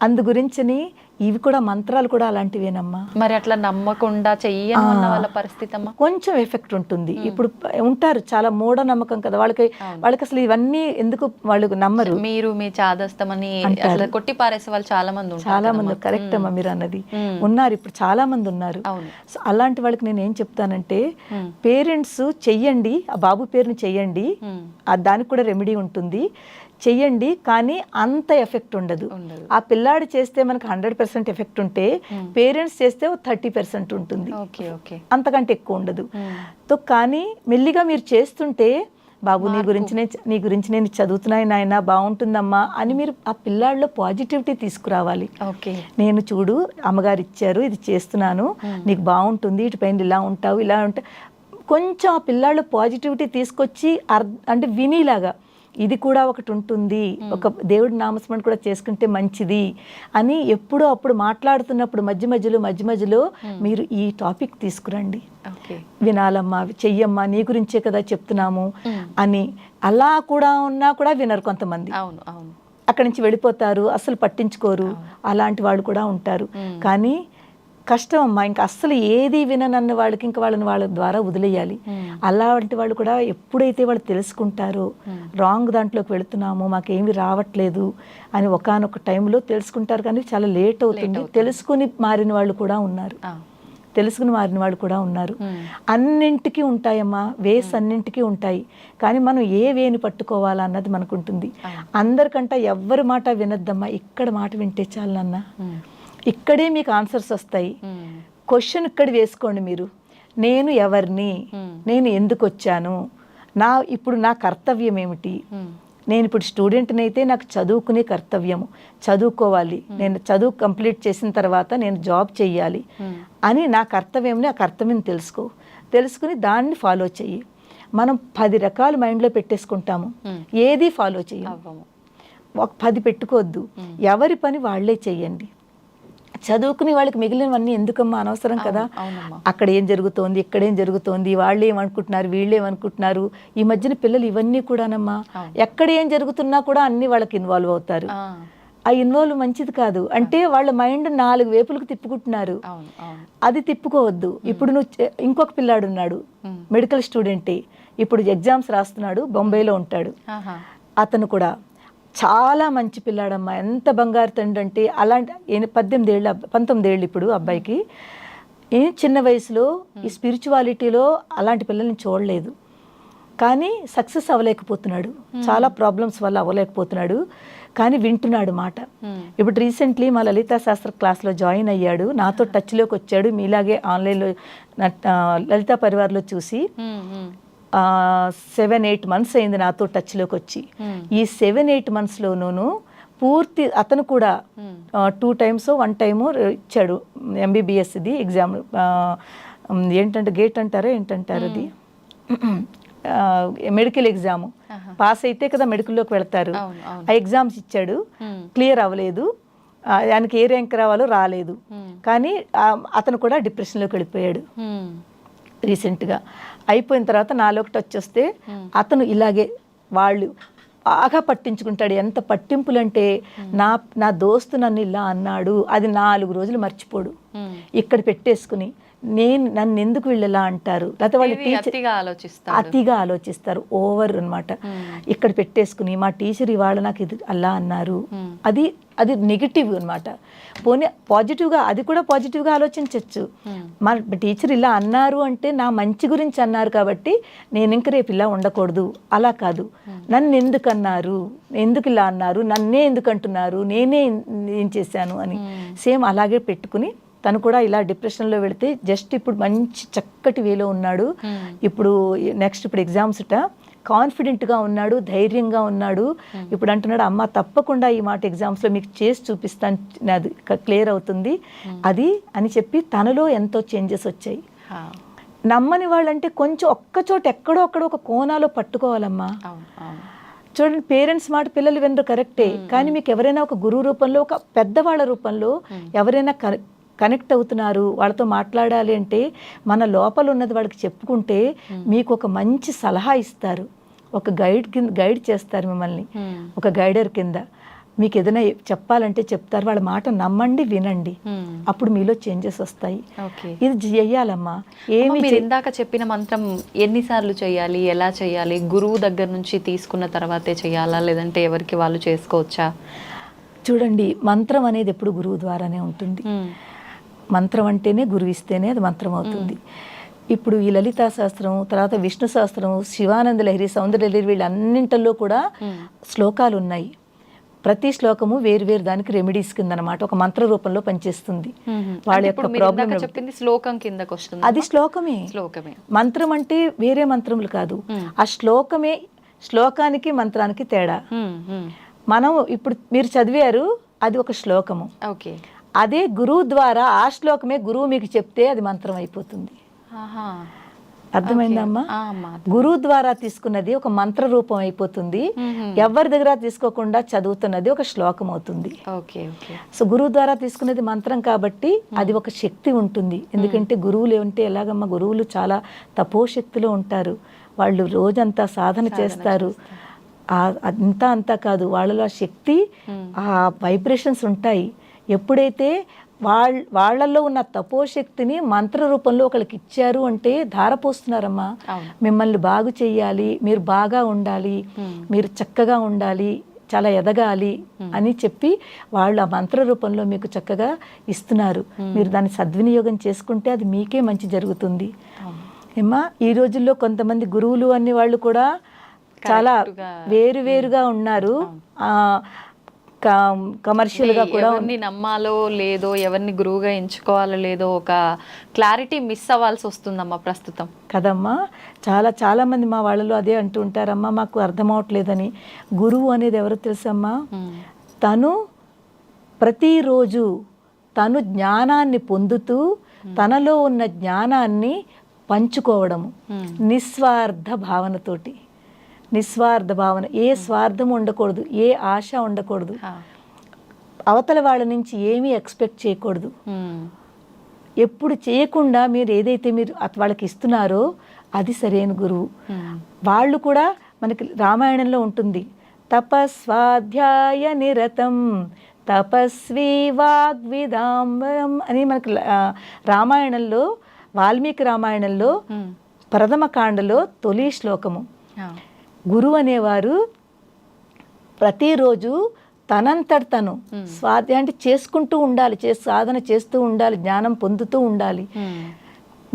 [SPEAKER 2] అందు గురించిని ఇవి కూడా మంత్రాలు కూడా అలాంటివేనమ్మా.
[SPEAKER 1] మరి అట్లా నమ్మకుండా చెయ్యను అన్న వాళ్ళ పరిస్థితి అమ్మా
[SPEAKER 2] కొంచెం ఎఫెక్ట్ ఉంటుంది. ఇప్పుడు ఉంటారు చాలా మూఢనమ్మకం కదా, వాళ్ళకి అసలు ఇవన్నీ ఎందుకు వాళ్ళు నమ్మరు.
[SPEAKER 1] మీరు మీ చాదస్తమని కొట్టి పారేసే వాళ్ళు చాలా మంది ఉంటారు.
[SPEAKER 2] చాలా మంది, కరెక్ట్ అమ్మా మీరు అన్నది, ఉన్నారు ఇప్పుడు చాలా మంది ఉన్నారు. సో అలాంటి వాళ్ళకి నేను ఏం చెప్తానంటే, పేరెంట్స్ చెయ్యండి, ఆ బాబు పేరుని చెయ్యండి, దానికి కూడా రెమెడీ ఉంటుంది, చెయ్యండి, కానీ అంత ఎఫెక్ట్ ఉండదు. ఆ పిల్లాడు చేస్తే మనకు 100% ఎఫెక్ట్ ఉంటే, పేరెంట్స్ చేస్తే 30% ఉంటుంది, అంతకంటే ఎక్కువ ఉండదు. తో కానీ మెల్లిగా మీరు చేస్తుంటే, బాబు నీ గురించి నేను చదువుతున్నాను నాయన, బాగుంటుందమ్మా అని మీరు ఆ పిల్లాడిలో పాజిటివిటీ తీసుకురావాలి. నేను చూడు అమ్మగారు ఇచ్చారు, ఇది చేస్తున్నాను, నీకు బాగుంటుంది, ఇటుపైన ఇలా ఉంటావు, ఇలా ఉంటావు, కొంచెం ఆ పిల్లాడిలో పాజిటివిటీ తీసుకొచ్చి అంటే వినిలాగా, ఇది కూడా ఒకటి ఉంటుంది, ఒక దేవుడి నామస్మరణ కూడా చేసుకుంటే మంచిది అని ఎప్పుడో అప్పుడు మాట్లాడుతున్నప్పుడు మధ్య మధ్యలో మీరు ఈ టాపిక్ తీసుకురండి. వినాలమ్మా, చెయ్యమ్మా, నీ గురించే కదా చెప్తున్నాము అని. అలా కూడా ఉన్నా కూడా వినరు కొంతమంది, అక్కడి నుంచి వెళ్ళిపోతారు, అసలు పట్టించుకోరు. అలాంటి వాళ్ళు కూడా ఉంటారు. కానీ కష్టం అమ్మా, ఇంకా అస్సలు ఏది విననన్న వాళ్ళకి ఇంకా వాళ్ళ ద్వారా వదిలేయాలి. అలాంటి వాళ్ళు కూడా ఎప్పుడైతే వాళ్ళు తెలుసుకుంటారో రాంగ్ దాంట్లోకి వెళుతున్నాము, మాకేమి రావట్లేదు అని ఒకానొక టైంలో తెలుసుకుంటారు, కానీ చాలా లేట్ అవుతుంది. తెలుసుకుని మారిన వాళ్ళు కూడా ఉన్నారు. అన్నింటికి ఉంటాయమ్మా వేస్, అన్నింటికి ఉంటాయి. కానీ మనం ఏ వేని పట్టుకోవాలా అన్నది మనకుంటుంది. అందరికంటే ఎవ్వరి మాట వినద్దమ్మా, ఇక్కడ మాట వింటే చాలు నాన్న, ఇక్కడే మీకు ఆన్సర్స్ వస్తాయి. క్వశ్చన్ ఇక్కడ వేసుకోండి మీరు, నేను ఎవరిని, నేను ఎందుకు వచ్చాను, ఇప్పుడు నా కర్తవ్యం ఏమిటి, నేను ఇప్పుడు స్టూడెంట్ని అయితే నాకు చదువుకునే కర్తవ్యము, చదువుకోవాలి, నేను చదువు కంప్లీట్ చేసిన తర్వాత నేను జాబ్ చెయ్యాలి అని నా కర్తవ్యంని, ఆ కర్తవ్యం తెలుసుకుని దాన్ని ఫాలో చెయ్యి. మనం 10 రకాలు మైండ్లో పెట్టేసుకుంటాము, ఏది ఫాలో చెయ్యము. 10 పెట్టుకోవద్దు, ఎవరి పని వాళ్ళే చెయ్యండి. చదువుకుని వాళ్ళకి మిగిలినవన్నీ ఎందుకమ్మా, అనవసరం కదా. అక్కడ ఏం జరుగుతోంది, ఇక్కడేం జరుగుతోంది, వాళ్ళు ఏమనుకుంటున్నారు, వీళ్ళు ఏమనుకుంటున్నారు. ఈ మధ్యన పిల్లలు ఇవన్నీ కూడానమ్మా, ఎక్కడ ఏం జరుగుతున్నా కూడా అన్ని వాళ్ళకి ఇన్వాల్వ్ అవుతారు. ఆ ఇన్వాల్వ్ మంచిది కాదు. అంటే వాళ్ళ మైండ్ 4 వైపులకు తిప్పుకుంటున్నారు, అది తిప్పుకోవద్దు. ఇప్పుడు నువ్వు ఇంకొక పిల్లాడు ఉన్నాడు, మెడికల్ స్టూడెంటే, ఇప్పుడు ఎగ్జామ్స్ రాస్తున్నాడు, బొంబాయిలో ఉంటాడు. అతను కూడా చాలా మంచి పిల్లాడమ్మా, ఎంత బంగారు తండ్రి అంటే. అలాంటి 19 ఏళ్ళు ఇప్పుడు అబ్బాయికి. చిన్న వయసులో ఈ స్పిరిచువాలిటీలో అలాంటి పిల్లల్ని చూడలేదు, కానీ సక్సెస్ అవ్వలేకపోతున్నాడు, చాలా ప్రాబ్లమ్స్ వల్ల అవ్వలేకపోతున్నాడు, కానీ వింటున్నాడు మాట. ఇప్పుడు రీసెంట్లీ మా లలితా శాస్త్ర క్లాస్లో జాయిన్ అయ్యాడు, నాతో టచ్లోకి వచ్చాడు. మీలాగే ఆన్లైన్లో లలితా పరివార్లో చూసి 7-8 months అయింది నాతో టచ్లోకి వచ్చి. ఈ 7-8 monthsలోనూ పూర్తి అతను కూడా 2 times 1 time ఇచ్చాడు MBBSది ఎగ్జామ్. ఏంటంటే గేట్ అంటారా ఏంటంటారు, అది మెడికల్ ఎగ్జామ్. పాస్ అయితే కదా మెడికల్లోకి వెళ్తారు. ఆ ఎగ్జామ్స్ ఇచ్చాడు, క్లియర్ అవ్వలేదు, దానికి ఏ ర్యాంక్ రావాలో రాలేదు. కానీ అతను కూడా డిప్రెషన్లోకి వెళ్ళిపోయాడు. రీసెంట్గా అయిపోయిన తర్వాత నాలోకి టచ్ వస్తే అతను ఇలాగే వాళ్ళు బాగా పట్టించుకుంటాడు. ఎంత పట్టింపులంటే నా దోస్తు నన్ను ఇలా అన్నాడు, అది 4 రోజులు మర్చిపోడు. ఇక్కడ పెట్టేసుకుని నన్ను ఎందుకు వీళ్ళు ఇలా అంటారు, లేకపోతే వాళ్ళు అతిగా ఆలోచిస్తారు, ఓవర్ అనమాట. ఇక్కడ పెట్టేసుకుని మా టీచర్ ఇవాళ నాకు ఇది అలా అన్నారు, అది నెగిటివ్ అనమాట. పోనీ పాజిటివ్గా, అది కూడా పాజిటివ్గా ఆలోచించవచ్చు. మా టీచర్ ఇలా అన్నారు అంటే నా మంచి గురించి అన్నారు కాబట్టి నేను ఇంక రేపు ఇలా ఉండకూడదు, అలా కాదు. నన్ను ఎందుకు అన్నారు, ఎందుకు ఇలా అన్నారు, నన్నే ఎందుకు అంటున్నారు, నేనే ఏం చేశాను అని సేమ్ అలాగే పెట్టుకుని తను కూడా ఇలా డిప్రెషన్లో వెళితే జస్ట్ ఇప్పుడు మంచి చక్కటి వేలో ఉన్నాడు. ఇప్పుడు ఎగ్జామ్స్ కాన్ఫిడెంట్గా ఉన్నాడు, ధైర్యంగా ఉన్నాడు. ఇప్పుడు అంటున్నాడు, అమ్మ తప్పకుండా ఈ మాట ఎగ్జామ్స్లో మీకు చేసి చూపిస్తాను, అది క్లియర్ అవుతుంది అది అని చెప్పి తనలో ఎంతో చేంజెస్ వచ్చాయి. నమ్మని వాళ్ళంటే కొంచెం ఒక్కచోట ఎక్కడో అక్కడ ఒక కోణాలో పట్టుకోవాలమ్మా. చూడండి, పేరెంట్స్ మాట పిల్లలు వినరు, కరెక్టే. కానీ మీకు ఎవరైనా ఒక గురువు రూపంలో, ఒక పెద్దవాళ్ళ రూపంలో ఎవరైనా కనెక్ట్ అవుతున్నారు, వాళ్ళతో మాట్లాడాలి అంటే మన లోపల ఉన్నది వాళ్ళకి చెప్పుకుంటే మీకు ఒక మంచి సలహా ఇస్తారు, ఒక గైడ్ చేస్తారు మిమ్మల్ని, ఒక గైడర్ కింద మీకు ఏదైనా చెప్పాలంటే చెప్తారు. వాళ్ళ మాట నమ్మండి, వినండి, అప్పుడు మీలో చేంజెస్ వస్తాయి. ఇది చెయ్యాలమ్మా.
[SPEAKER 1] ఇందాక చెప్పిన మంత్రం ఎన్నిసార్లు చేయాలి, ఎలా చేయాలి? గురువు దగ్గర నుంచి తీసుకున్న తర్వాతే చేయాలా, లేదంటే ఎవరికి వాళ్ళు చేసుకోవచ్చా?
[SPEAKER 2] చూడండి, మంత్రం అనేది ఎప్పుడు గురువు ద్వారానే ఉంటుంది. మంత్రం అంటేనే గురువు ఇస్తేనే అది మంత్రం అవుతుంది. ఇప్పుడు ఈ లలితా శాస్త్రం, తర్వాత విష్ణు శాస్త్రం, శివానంద లహరి, సౌందర్య లహరి, వీళ్ళన్నింటిలో కూడా శ్లోకాలు ఉన్నాయి. ప్రతి శ్లోకము వేరు దానికి రెమెడీస్ కింద అనమాట, ఒక మంత్ర రూపంలో పనిచేస్తుంది. వాళ్ళ యొక్క ప్రాబ్లం
[SPEAKER 1] చెప్పింది శ్లోకం కిందకి వస్తుంది,
[SPEAKER 2] అది శ్లోకమే. మంత్రం అంటే వేరే మంత్రములు కాదు, ఆ శ్లోకమే. శ్లోకానికి మంత్రానికి తేడా. మనం ఇప్పుడు మీరు చదివారు, అది ఒక శ్లోకము. అదే గురువు ద్వారా ఆ శ్లోకమే గురువు మీకు చెప్తే అది మంత్రం అయిపోతుంది. అర్థమైందమ్మా? గురువు ద్వారా తీసుకున్నది ఒక మంత్ర రూపం అయిపోతుంది. ఎవరి దగ్గర తీసుకోకుండా చదువుతున్నది ఒక శ్లోకం అవుతుంది. సో గురువు ద్వారా తీసుకున్నది మంత్రం కాబట్టి అది ఒక శక్తి ఉంటుంది. ఎందుకంటే గురువులు ఏమంటే ఎలాగమ్మా, గురువులు చాలా తపోశక్తిలో ఉంటారు. వాళ్ళు రోజంతా సాధన చేస్తారు. అంతా కాదు, వాళ్ళలో ఆ శక్తి, ఆ వైబ్రేషన్స్ ఉంటాయి. ఎప్పుడైతే వాళ్ళల్లో ఉన్న తపోశక్తిని మంత్ర రూపంలో ఒకరికి ఇచ్చారు అంటే ధారపోస్తున్నారమ్మా. మిమ్మల్ని బాగు చెయ్యాలి, మీరు బాగా ఉండాలి, మీరు చక్కగా ఉండాలి, చాలా ఎదగాలి అని చెప్పి వాళ్ళు ఆ మంత్ర రూపంలో మీకు చక్కగా ఇస్తున్నారు. మీరు దాన్ని సద్వినియోగం చేసుకుంటే అది మీకే మంచి జరుగుతుంది. ఏమ్మా, ఈ రోజుల్లో కొంతమంది గురువులు అనే వాళ్ళు కూడా చాలా వేరుగా ఉన్నారు. కమర్షియల్గా కూడా
[SPEAKER 1] ఎవరిని నమ్మాలో లేదో, ఎవరిని గురువుగా ఎంచుకోవాలో లేదో ఒక క్లారిటీ మిస్ అవ్వాల్సి వస్తుందమ్మా ప్రస్తుతం
[SPEAKER 2] కదమ్మా. చాలా మంది మా వాళ్ళలో అదే అంటూ ఉంటారమ్మా, మాకు అర్థం అవట్లేదని. గురువు అనేది ఎవరో తెలుసమ్మా, తను ప్రతిరోజు తను జ్ఞానాన్ని పొందుతూ తనలో ఉన్న జ్ఞానాన్ని పంచుకోవడము, నిస్వార్థ భావనతోటి. నిస్వార్థ భావన, ఏ స్వార్థం ఉండకూడదు, ఏ ఆశ ఉండకూడదు, అవతల వాళ్ళ నుంచి ఏమీ ఎక్స్పెక్ట్ చేయకూడదు. ఎప్పుడు చేయకుండా మీరు ఏదైతే మీరు వాళ్ళకి ఇస్తున్నారో అది సరైన గురువు. వాళ్ళు కూడా మనకి రామాయణంలో ఉంటుంది, తపస్వాధ్యాయ నిరతం తపస్వీ వాగ్విదాంబరం అని మనకి రామాయణంలో, వాల్మీకి రామాయణంలో ప్రథమ కాండలో తొలి శ్లోకము. గురువు అనేవారు ప్రతిరోజు తనంతట తను స్వాధ్యాయం అంటే చేసుకుంటూ ఉండాలి, సాధన చేస్తూ ఉండాలి, జ్ఞానం పొందుతూ ఉండాలి.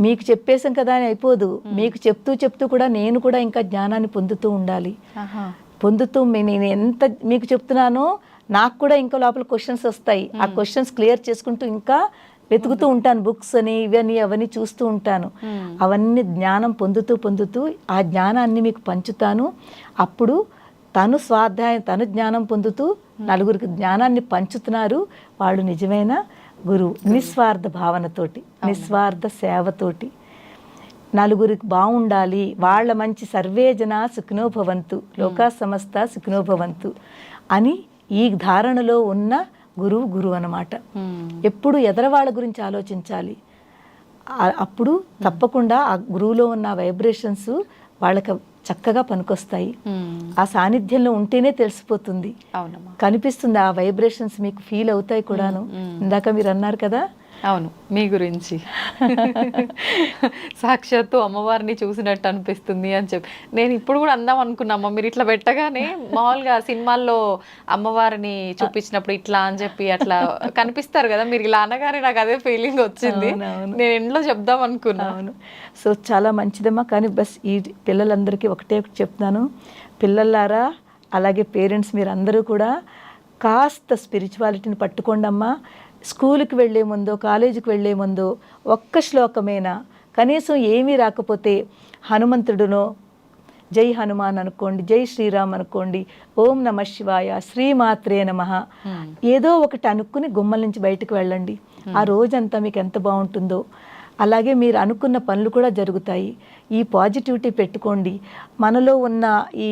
[SPEAKER 2] మీకు చెప్పేసాం కదా అని అయిపోదు, మీకు చెప్తూ కూడా నేను కూడా ఇంకా జ్ఞానాన్ని పొందుతూ ఉండాలి. నేను ఎంత మీకు చెప్తున్నానో నాకు కూడా ఇంకా లోపల క్వశ్చన్స్ వస్తాయి. ఆ క్వశ్చన్స్ క్లియర్ చేసుకుంటూ ఇంకా వెతుకుతూ ఉంటాను, బుక్స్ అని ఇవన్నీ అవన్నీ చూస్తూ ఉంటాను. అవన్నీ జ్ఞానం పొందుతూ ఆ జ్ఞానాన్ని మీకు పంచుతాను. అప్పుడు తను స్వాధ్యాయం, తను జ్ఞానం పొందుతూ నలుగురికి జ్ఞానాన్ని పంచుతున్నారు. వాళ్ళు నిజమైన గురువు. నిస్వార్థ భావనతోటి, నిస్వార్థ సేవతోటి నలుగురికి బాగుండాలి, వాళ్ళ మంచి, సర్వే జనా సుఖినో భవంతు, లోకా సమస్త సుఖినో భవంతు అని ఈ ధారణలో ఉన్న గురువు అన్నమాట. ఎప్పుడు ఎదరవాళ్ళ గురించి ఆలోచించాలి. అప్పుడు తప్పకుండా ఆ గురువులో ఉన్న వైబ్రేషన్స్ వాళ్ళకి చక్కగా పనికొస్తాయి. ఆ సాన్నిధ్యంలో ఉంటేనే తెలిసిపోతుంది,
[SPEAKER 1] అవునమ్మా.
[SPEAKER 2] కనిపిస్తుంది, ఆ వైబ్రేషన్స్ మీకు ఫీల్ అవుతాయి కూడాను. ఇందాక మీరు అన్నారు కదా,
[SPEAKER 1] అవును, మీ గురించి సాక్షాత్తు అమ్మవారిని చూసినట్టు అనిపిస్తుంది అని చెప్పి నేను ఇప్పుడు కూడా అందాం అనుకున్నామ్మా. మీరు ఇట్లా పెట్టగానే మామూలుగా సినిమాల్లో అమ్మవారిని చూపించినప్పుడు ఇట్లా అని చెప్పి అట్లా కనిపిస్తారు కదా, మీరు ఇలా అనగానే నాకు అదే ఫీలింగ్ వచ్చింది. నేను ఎండ్లో చెప్దాం అనుకున్నా.
[SPEAKER 2] అవును. సో చాలా మంచిదమ్మా. కానీ బస్ ఈ పిల్లలందరికీ ఒకటే ఒకటి చెప్తున్నాను, పిల్లలారా అలాగే పేరెంట్స్ మీరు అందరూ కూడా కాస్త స్పిరిచువాలిటీని పట్టుకోండి అమ్మా. స్కూల్కి వెళ్ళే ముందో కాలేజీకి వెళ్ళే ముందో ఒక్క శ్లోకమైనా, కనీసం ఏమీ రాకపోతే హనుమంతుడునో జై హనుమాన్ అనుకోండి, జై శ్రీరామ్ అనుకోండి, ఓం నమ శివాయ, శ్రీమాత్రే నమః, ఏదో ఒకటి అనుకుని గుమ్మల నుంచి బయటకు వెళ్ళండి. ఆ రోజంతా మీకు ఎంత బాగుంటుందో. అలాగే మీరు అనుకున్న పనులు కూడా జరుగుతాయి. ఈ పాజిటివిటీ పెట్టుకోండి. మనలో ఉన్న ఈ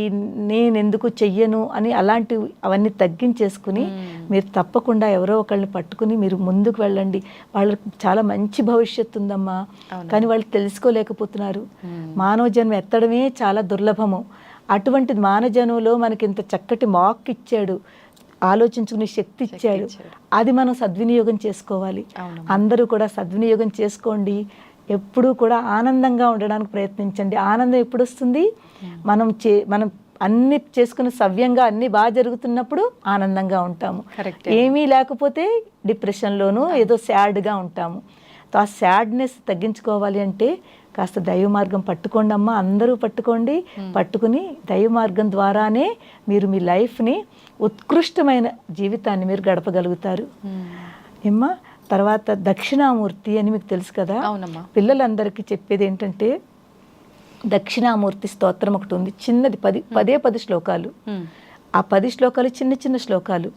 [SPEAKER 2] నేను ఎందుకు చెయ్యను అని అలాంటివి అవన్నీ తగ్గించేసుకుని మీరు తప్పకుండా ఎవరో ఒకళ్ళని పట్టుకుని మీరు ముందుకు వెళ్ళండి. వాళ్ళకి చాలా మంచి భవిష్యత్తు ఉందమ్మా, కానీ వాళ్ళు తెలుసుకోలేకపోతున్నారు. మానవ జన్మ ఎత్తడమే చాలా దుర్లభము. అటువంటి మానవ జన్మలో మనకి ఇంత చక్కటి మాక్ ఇచ్చాడు, ఆలోచించుకునే శక్తి ఇచ్చాడు. అది మనం సద్వినియోగం చేసుకోవాలి. అందరూ కూడా సద్వినియోగం చేసుకోండి. ఎప్పుడూ కూడా ఆనందంగా ఉండడానికి ప్రయత్నించండి. ఆనందం ఎప్పుడు వస్తుంది? మనం అన్ని చేసుకుని సవ్యంగా అన్ని బాగా జరుగుతున్నప్పుడు ఆనందంగా ఉంటాము. ఏమీ లేకపోతే డిప్రెషన్లోనూ ఏదో సాడ్గా ఉంటాము. ఆ సాడ్నెస్ తగ్గించుకోవాలి అంటే కాస్త దైవ మార్గం పట్టుకోండి అమ్మా. అందరూ పట్టుకుని దైవ మార్గం ద్వారానే మీరు మీ లైఫ్ని ఉత్కృష్టమైన జీవితాన్ని మీరు గడపగలుగుతారు ఏమ్మా. తర్వాత దక్షిణామూర్తి అని మీకు తెలుసు కదా. పిల్లలందరికీ చెప్పేది ఏంటంటే దక్షిణామూర్తి స్తోత్రం ఒకటి ఉంది, చిన్నది, 10 శ్లోకాలు. ఆ 10 శ్లోకాలు చిన్న చిన్న శ్లోకాలు.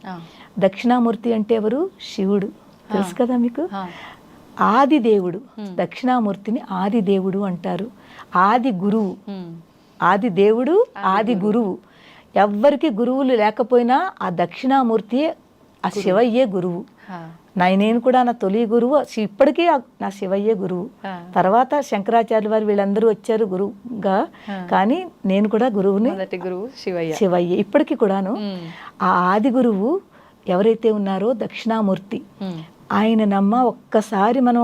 [SPEAKER 2] దక్షిణామూర్తి అంటే ఎవరు? శివుడు, తెలుసు కదా మీకు. ఆది దేవుడు, దక్షిణామూర్తిని ఆది దేవుడు అంటారు. ఆది గురువు, ఆది దేవుడు, ఆది గురువు. ఎవ్వరికి గురువులు లేకపోయినా ఆ దక్షిణామూర్తి, ఆ శివయ్యే గురువు. నేను కూడా నా తొలి గురువు ఇప్పటికీ నా శివయ్యే గురువు. తర్వాత శంకరాచార్య వారు వీళ్ళందరూ వచ్చారు గురువుగా, కానీ నేను కూడా గురువుని, శివయ్య ఇప్పటికీ కూడాను. ఆ ఆది గురువు ఎవరైతే ఉన్నారో దక్షిణామూర్తి, ఆయన నమ్మ ఒక్కసారి మనం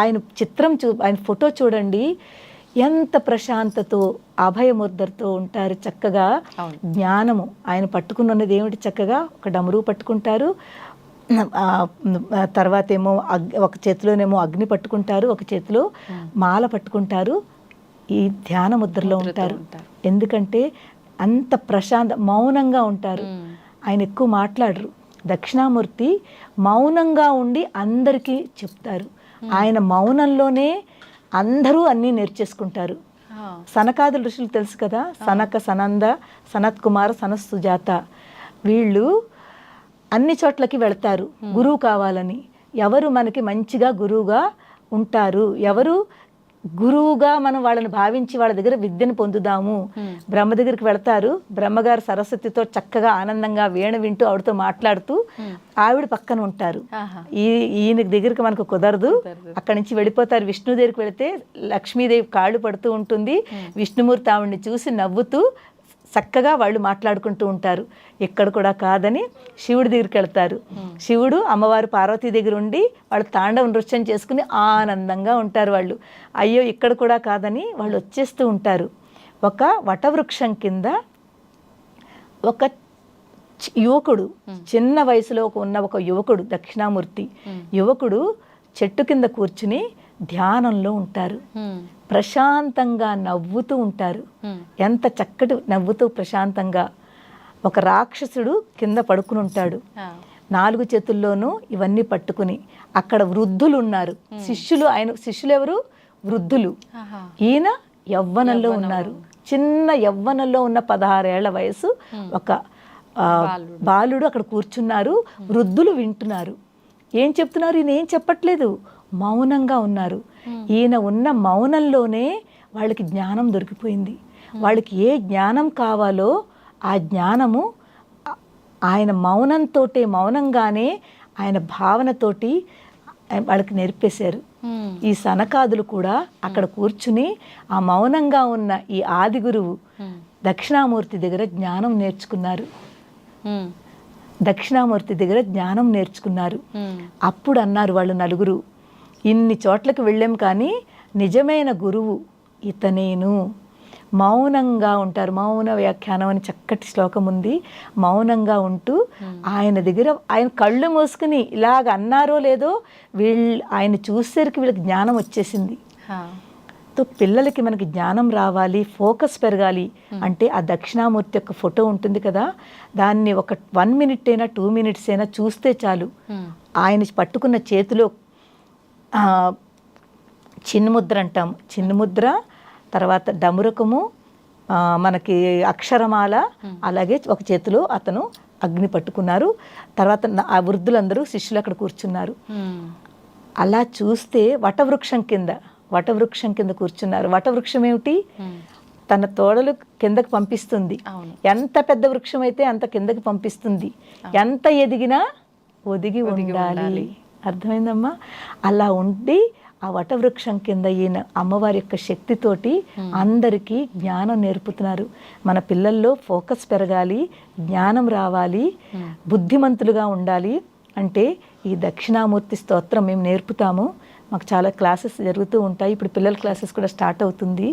[SPEAKER 2] ఆయన చిత్రం ఆయన ఫోటో చూడండి, ఎంత ప్రశాంతతో అభయముద్రతో ఉంటారు. చక్కగా జ్ఞానము ఆయన పట్టుకున్నది ఏమిటి? చక్కగా ఒక డమరు పట్టుకుంటారు, తర్వాత ఏమో ఒక చేతిలోనేమో అగ్ని పట్టుకుంటారు, ఒక చేతిలో మాల పట్టుకుంటారు. ఈ ధ్యాన ముద్రలో ఉంటారు. ఎందుకంటే అంత మౌనంగా ఉంటారు. ఆయన ఎక్కువ మాట్లాడరు. దక్షిణామూర్తి మౌనంగా ఉండి అందరికీ చెప్తారు. ఆయన మౌనంలోనే అందరూ అన్నీ నేర్చేసుకుంటారు. సనకాదుల ఋషులు తెలుసు కదా, సనక, సనంద, సనత్ కుమార్, సనత్ సుజాత, వీళ్ళు అన్ని చోట్లకి వెళ్తారు గురువు కావాలని. ఎవరు మనకి మంచిగా గురువుగా ఉంటారు, ఎవరు గురువుగా మనం వాళ్ళని భావించి వాళ్ళ దగ్గర విద్యను పొందుదాము. బ్రహ్మ దగ్గరికి వెళ్తారు, బ్రహ్మగారు సరస్వతితో చక్కగా ఆనందంగా వీణ వింటూ ఆవిడతో మాట్లాడుతూ ఆవిడ పక్కన ఉంటారు. ఈయన దగ్గరికి మనకు కుదరదు, అక్కడి నుంచి వెళ్ళిపోతారు. విష్ణు దగ్గరికి వెళితే లక్ష్మీదేవి కాళ్ళు పడుతూ ఉంటుంది. విష్ణుమూర్తి ఆవిడని చూసి నవ్వుతూ చక్కగా వాళ్ళు మాట్లాడుకుంటూ ఉంటారు. ఇక్కడ కూడా కాదని శివుడి దగ్గరికి వెళ్తారు. శివుడు అమ్మవారు పార్వతీ దగ్గర ఉండి వాళ్ళు తాండవ నృత్యం చేసుకుని ఆనందంగా ఉంటారు వాళ్ళు. అయ్యో ఇక్కడ కూడా కాదని వాళ్ళు వచ్చేస్తూ ఉంటారు. ఒక వటవృక్షం కింద ఒక యువకుడు, చిన్న వయసులో ఉన్న ఒక యువకుడు, దక్షిణామూర్తి యువకుడు చెట్టు కింద కూర్చుని ధ్యానంలో ఉంటారు. ప్రశాంతంగా నవ్వుతూ ఉంటారు. ఎంత చక్కటి నవ్వుతూ ప్రశాంతంగా. ఒక రాక్షసుడు కింద పడుకుని ఉంటాడు, 4 చేతుల్లోనూ ఇవన్నీ పట్టుకుని. అక్కడ వృద్ధులు ఉన్నారు, శిష్యులు. ఆయన శిష్యులు ఎవరు? వృద్ధులు. ఈయన యవ్వనంలో ఉన్నారు. చిన్న యవ్వనంలో ఉన్న 16 ఏళ్ల వయసు ఒక బాలుడు అక్కడ కూర్చున్నారు. వృద్ధులు వింటున్నారు. ఏం చెప్తున్నారు? ఈయన ఏం చెప్పట్లేదు, మౌనంగా ఉన్నారు. ఈయన ఉన్న మౌనంలోనే వాళ్ళకి జ్ఞానం దొరికిపోయింది. వాళ్ళకి ఏ జ్ఞానం కావాలో ఆ జ్ఞానము ఆయన మౌనంగానే ఆయన భావనతోటి వాళ్ళకి నేర్పేశారు. ఈ సనకాదులు కూడా అక్కడ కూర్చుని ఆ మౌనంగా ఉన్న ఈ ఆది గురువు దక్షిణామూర్తి దగ్గర జ్ఞానం నేర్చుకున్నారు. దక్షిణామూర్తి దగ్గర జ్ఞానం నేర్చుకున్నారు. అప్పుడు అన్నారు వాళ్ళు నలుగురు, ఇన్ని చోట్లకు వెళ్ళాం కానీ నిజమైన గురువు ఇతనేను. మౌనంగా ఉంటారు. మౌన వ్యాఖ్యానం అని చక్కటి శ్లోకం ఉంది. మౌనంగా ఉంటూ ఆయన దగ్గర ఆయన కళ్ళు మూసుకుని ఇలాగ అన్నారో లేదో ఆయన చూసేసరికి వీళ్ళకి జ్ఞానం వచ్చేసింది. తో పిల్లలకి మనకి జ్ఞానం రావాలి, ఫోకస్ పెరగాలి అంటే ఆ దక్షిణామూర్తి యొక్క ఫోటో ఉంటుంది కదా, దాన్ని ఒక 1 minute అయినా 2 minutes అయినా చూస్తే చాలు. ఆయన పట్టుకున్న చేతిలో చిన్ముద్ర అంటాం, చిన్ముద్ర, తర్వాత డమురకము, మనకి అక్షరమాల, అలాగే ఒక చేతిలో అతను అగ్ని పట్టుకున్నారు. తర్వాత ఆ వృద్ధులందరూ శిష్యులు అక్కడ కూర్చున్నారు. అలా చూస్తే వటవృక్షం కింద కూర్చున్నారు. వటవృక్షం ఏమిటి? తన తోడలు కిందకి పంపిస్తుంది. ఎంత పెద్ద వృక్షం అయితే అంత కిందకి పంపిస్తుంది. ఎంత ఎదిగినా ఒదిగి ఉండాలి. అర్థమైందమ్మా? అలా ఉండి ఆ వటవృక్షం కింద ఈయన అమ్మవారి యొక్క శక్తితోటి అందరికీ జ్ఞానం నేర్పుతున్నారు. మన పిల్లల్లో ఫోకస్ పెరగాలి, జ్ఞానం రావాలి, బుద్ధిమంతులుగా ఉండాలి అంటే ఈ దక్షిణామూర్తి స్తోత్రం మేము నేర్పుతాము. మాకు చాలా క్లాసెస్ జరుగుతూ ఉంటాయి. ఇప్పుడు పిల్లల క్లాసెస్ కూడా స్టార్ట్ అవుతుంది.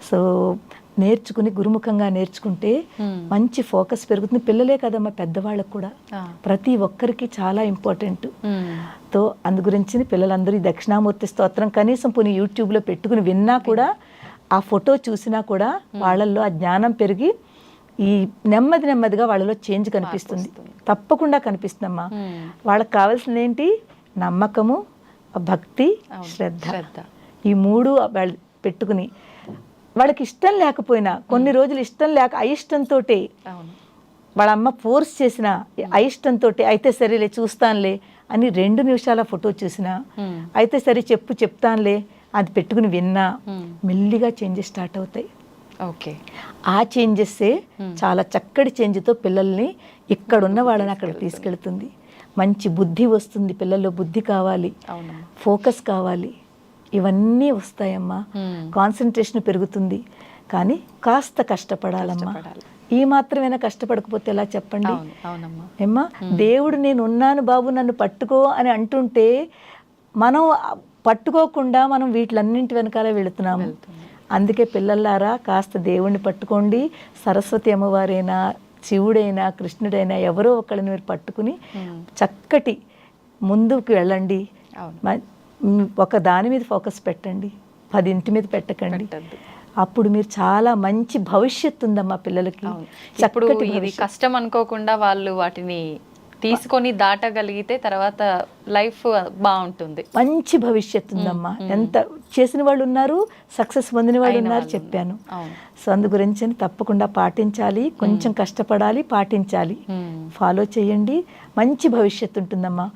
[SPEAKER 2] సో నేర్చుకుని గురుముఖంగా నేర్చుకుంటే మంచి ఫోకస్ పెరుగుతుంది. పిల్లలే కదమ్మా, పెద్దవాళ్ళకు కూడా, ప్రతి ఒక్కరికి చాలా ఇంపార్టెంట్. తో అందు గురించి పిల్లలందరూ ఈ దక్షిణామూర్తి స్తోత్రం కనీసం పోనీ యూట్యూబ్లో పెట్టుకుని విన్నా కూడా, ఆ ఫోటో చూసినా కూడా వాళ్ళల్లో ఆ జ్ఞానం పెరిగి ఈ నెమ్మదిగా వాళ్ళలో చేంజ్ కనిపిస్తుంది. తప్పకుండా కనిపిస్తుందమ్మా. వాళ్ళకి కావాల్సింది ఏంటి? నమ్మకము, భక్తి, శ్రద్ధ. ఈ 3 వాళ్ళు పెట్టుకుని వాళ్ళకి ఇష్టం లేకపోయినా, కొన్ని రోజులు ఇష్టం లేక అయిష్టంతో, వాళ్ళ అమ్మ ఫోర్స్ చేసిన అయిష్టంతో అయితే సరేలే చూస్తానులే అని 2 నిమిషాల ఫోటో చూసినా, అయితే సరే చెప్తానులే అది పెట్టుకుని విన్నా, మెల్లిగా చేంజెస్ స్టార్ట్ అవుతాయి.
[SPEAKER 1] ఓకే,
[SPEAKER 2] ఆ చేంజెస్సే చాలా చక్కటి చేంజ్తో పిల్లల్ని ఇక్కడున్న వాళ్ళని అక్కడ తీసుకెళ్తుంది. మంచి బుద్ధి వస్తుంది. పిల్లల్లో బుద్ధి కావాలి, ఫోకస్ కావాలి, ఇవన్నీ వస్తాయమ్మా. కాన్సన్ట్రేషన్ పెరుగుతుంది. కానీ కాస్త కష్టపడాలమ్మా. ఈ మాత్రమేనా కష్టపడకపోతే ఎలా చెప్పండి? ఏమ్మా, దేవుడు నేను ఉన్నాను బాబు నన్ను పట్టుకో అని అంటుంటే మనం పట్టుకోకుండా మనం వీటిలన్నింటి వెనకాల వెళుతున్నాము. అందుకే పిల్లలారా కాస్త దేవుణ్ణి పట్టుకోండి. సరస్వతి అమ్మవారైనా, శివుడైనా, కృష్ణుడైనా ఎవరో ఒకళ్ళని మీరు పట్టుకుని చక్కటి ముందుకు వెళ్ళండి. ఒక దాని మీద ఫోకస్ పెట్టండి, 10 మీద పెట్టకండి. అప్పుడు మీరు చాలా మంచి భవిష్యత్తు ఉందమ్మా పిల్లలకి.
[SPEAKER 1] ఇప్పుడు ఇది కష్టం అనుకోకుండా వాళ్ళు వాటిని తీసుకొని దాటగలిగితే తర్వాత లైఫ్ బాగుంటుంది, మంచి
[SPEAKER 2] భవిష్యత్తు ఉందమ్మా. ఎంత చేసిన వాళ్ళు ఉన్నారు, సక్సెస్ పొందిన వాళ్ళు ఉన్నారు చెప్పాను. సో అందు గురించి తప్పకుండా పాటించాలి, కొంచెం కష్టపడాలి, పాటించాలి, ఫాలో చేయండి. మంచి భవిష్యత్తు ఉంటుందమ్మా.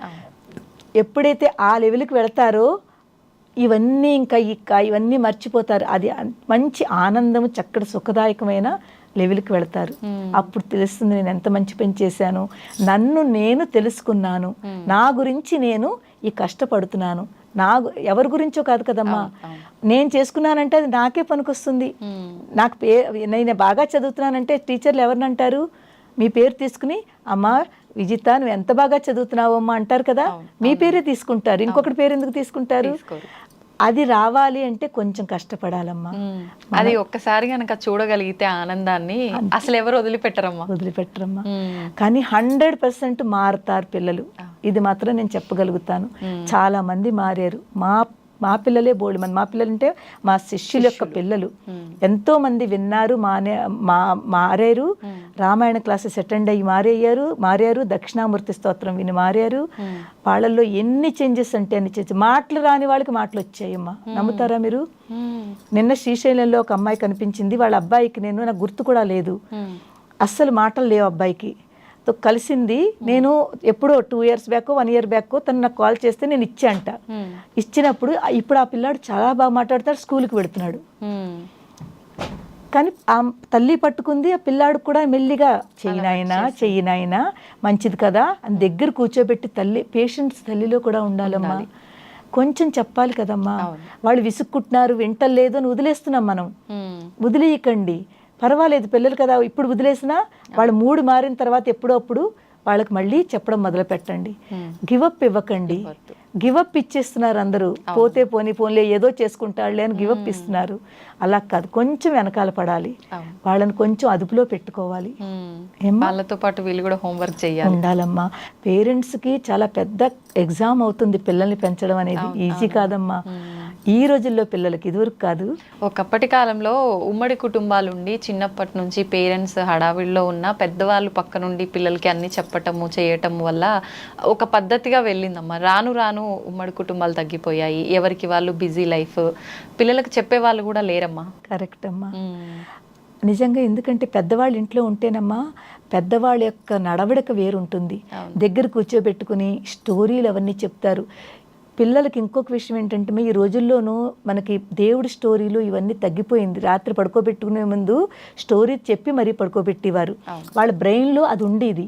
[SPEAKER 2] ఎప్పుడైతే ఆ లెవెల్కి వెళతారో ఇవన్నీ ఇవన్నీ మర్చిపోతారు. అది మంచి ఆనందము, చక్కటి సుఖదాయకమైన లెవెల్కి వెళతారు. అప్పుడు తెలుస్తుంది నేను ఎంత మంచి పని చేశాను, నన్ను నేను తెలుసుకున్నాను, నా గురించి నేను ఈ కష్టపడుతున్నాను, ఎవరి గురించో కాదు కదమ్మా, నేను చేసుకున్నానంటే అది నాకే పనికొస్తుంది. నాకు నేను బాగా చదువుతున్నానంటే టీచర్లు ఎవరిని అంటారు? మీ పేరు తీసుకుని అమ్మా విజిత నువ్వు ఎంత బాగా చదువుతున్నావు అమ్మా అంటారు కదా, మీ పేరే తీసుకుంటారు. ఇంకొకటి పేరు ఎందుకు తీసుకుంటారు? అది రావాలి అంటే కొంచెం కష్టపడాలమ్మా.
[SPEAKER 1] అది ఒక్కసారి కనుక చూడగలిగితే ఆనందాన్ని అసలు ఎవరు
[SPEAKER 2] వదిలిపెట్టరమ్మా. కానీ 100% మారుతారు పిల్లలు. ఇది మాత్రం నేను చెప్పగలుగుతాను. చాలా మంది మారారు. మా పిల్లలే బోల్డ్ మంది. మా పిల్లలు అంటే మా శిష్యుల యొక్క పిల్లలు. ఎంతో మంది విన్నారు, మారారు, రామాయణ క్లాసెస్ అటెండ్ అయ్యి మారారు, దక్షిణామూర్తి స్తోత్రం విని మారారు. వాళ్ళల్లో ఎన్ని చేంజెస్ అంటే అన్ని చేంజెస్. మాటలు రాని వాళ్ళకి మాటలు వచ్చాయమ్మా. నమ్ముతారా మీరు? నిన్న శ్రీశైలంలో ఒక అమ్మాయి కనిపించింది. వాళ్ళ అబ్బాయికి నాకు గుర్తు కూడా లేదు, అస్సలు మాటలు లేవు అబ్బాయికి. కలిసింది. నేను ఎప్పుడో 2 years బ్యాక్ 1 year బ్యాక్ తను నాకు కాల్ చేస్తే నేను ఇచ్చినప్పుడు ఇప్పుడు ఆ పిల్లాడు చాలా బాగా మాట్లాడతాడు, స్కూల్కి వెళుతున్నాడు. కానీ ఆ తల్లి పట్టుకుంది, ఆ పిల్లాడు కూడా మెల్లిగా చెయ్యినాయనా మంచిది కదా అని దగ్గర కూర్చోబెట్టి తల్లి పేషెంట్స్ తల్లిలో కూడా ఉండాలమ్మా. కొంచెం చెప్పాలి కదమ్మా.
[SPEAKER 1] అవును.
[SPEAKER 2] వాళ్ళు విసుక్కుంటున్నారు, వింటలేదు అని వదిలేస్తున్నాం మనం. వదిలేయకండి, పర్వాలేదు పిల్లలు కదా, ఇప్పుడు వదిలేసినా వాళ్ళ మూడు మారిన తర్వాత ఎప్పుడో అప్పుడు వాళ్ళకి మళ్ళీ చెప్పడం మొదలు పెట్టండి. గివప్ ఇవ్వకండి. గివప్ ఇచ్చేస్తున్నారు అందరూ, పోతే పోన్లే ఏదో చేసుకుంటాడులే అని గివప్ ఇస్తున్నారు. అలా కాదు, కొంచెం వెనకాల పడాలి, వాళ్ళని కొంచెం అదుపులో పెట్టుకోవాలి.
[SPEAKER 1] వాళ్ళతో పాటు వీళ్ళు కూడా హోంవర్క్ చేయాలి,
[SPEAKER 2] ఉండాలమ్మా. పేరెంట్స్కి చాలా పెద్ద ఎగ్జామ్ అవుతుంది పిల్లల్ని పెంచడం అనేది, ఈజీ కాదమ్మా ఈ రోజుల్లో పిల్లలకి, ఇదివరకు కాదు.
[SPEAKER 1] ఒకప్పటి కాలంలో ఉమ్మడి కుటుంబాలు ఉండి చిన్నప్పటి నుంచి పేరెంట్స్ హడావిడిలో ఉన్న పెద్దవాళ్ళు పక్క నుండి పిల్లలకి అన్ని చెప్పటము చేయటము వల్ల ఒక పద్ధతిగా వెళ్ళిందమ్మా. రాను రాను ఉమ్మడి కుటుంబాలు తగ్గిపోయాయి, ఎవరికి వాళ్ళు బిజీ లైఫ్, పిల్లలకు చెప్పే వాళ్ళు కూడా లేరమ్మా.
[SPEAKER 2] కరెక్ట్ అమ్మా, నిజంగా. ఎందుకంటే పెద్దవాళ్ళు ఇంట్లో ఉంటేనమ్మా పెద్దవాళ్ళ యొక్క నడవడిక వేరుంటుంది. దగ్గర కూర్చోబెట్టుకుని స్టోరీలు అవన్నీ చెప్తారు. పిల్లలకి ఇంకొక విషయం ఏంటంటే ఈ రోజుల్లోనూ మనకి దేవుడి స్టోరీలు ఇవన్నీ తగ్గిపోయింది. రాత్రి పడుకోబెట్టుకునే ముందు స్టోరీ చెప్పి మరీ పడుకోబెట్టేవారు. వాళ్ళ బ్రెయిన్లో అది ఉండేది,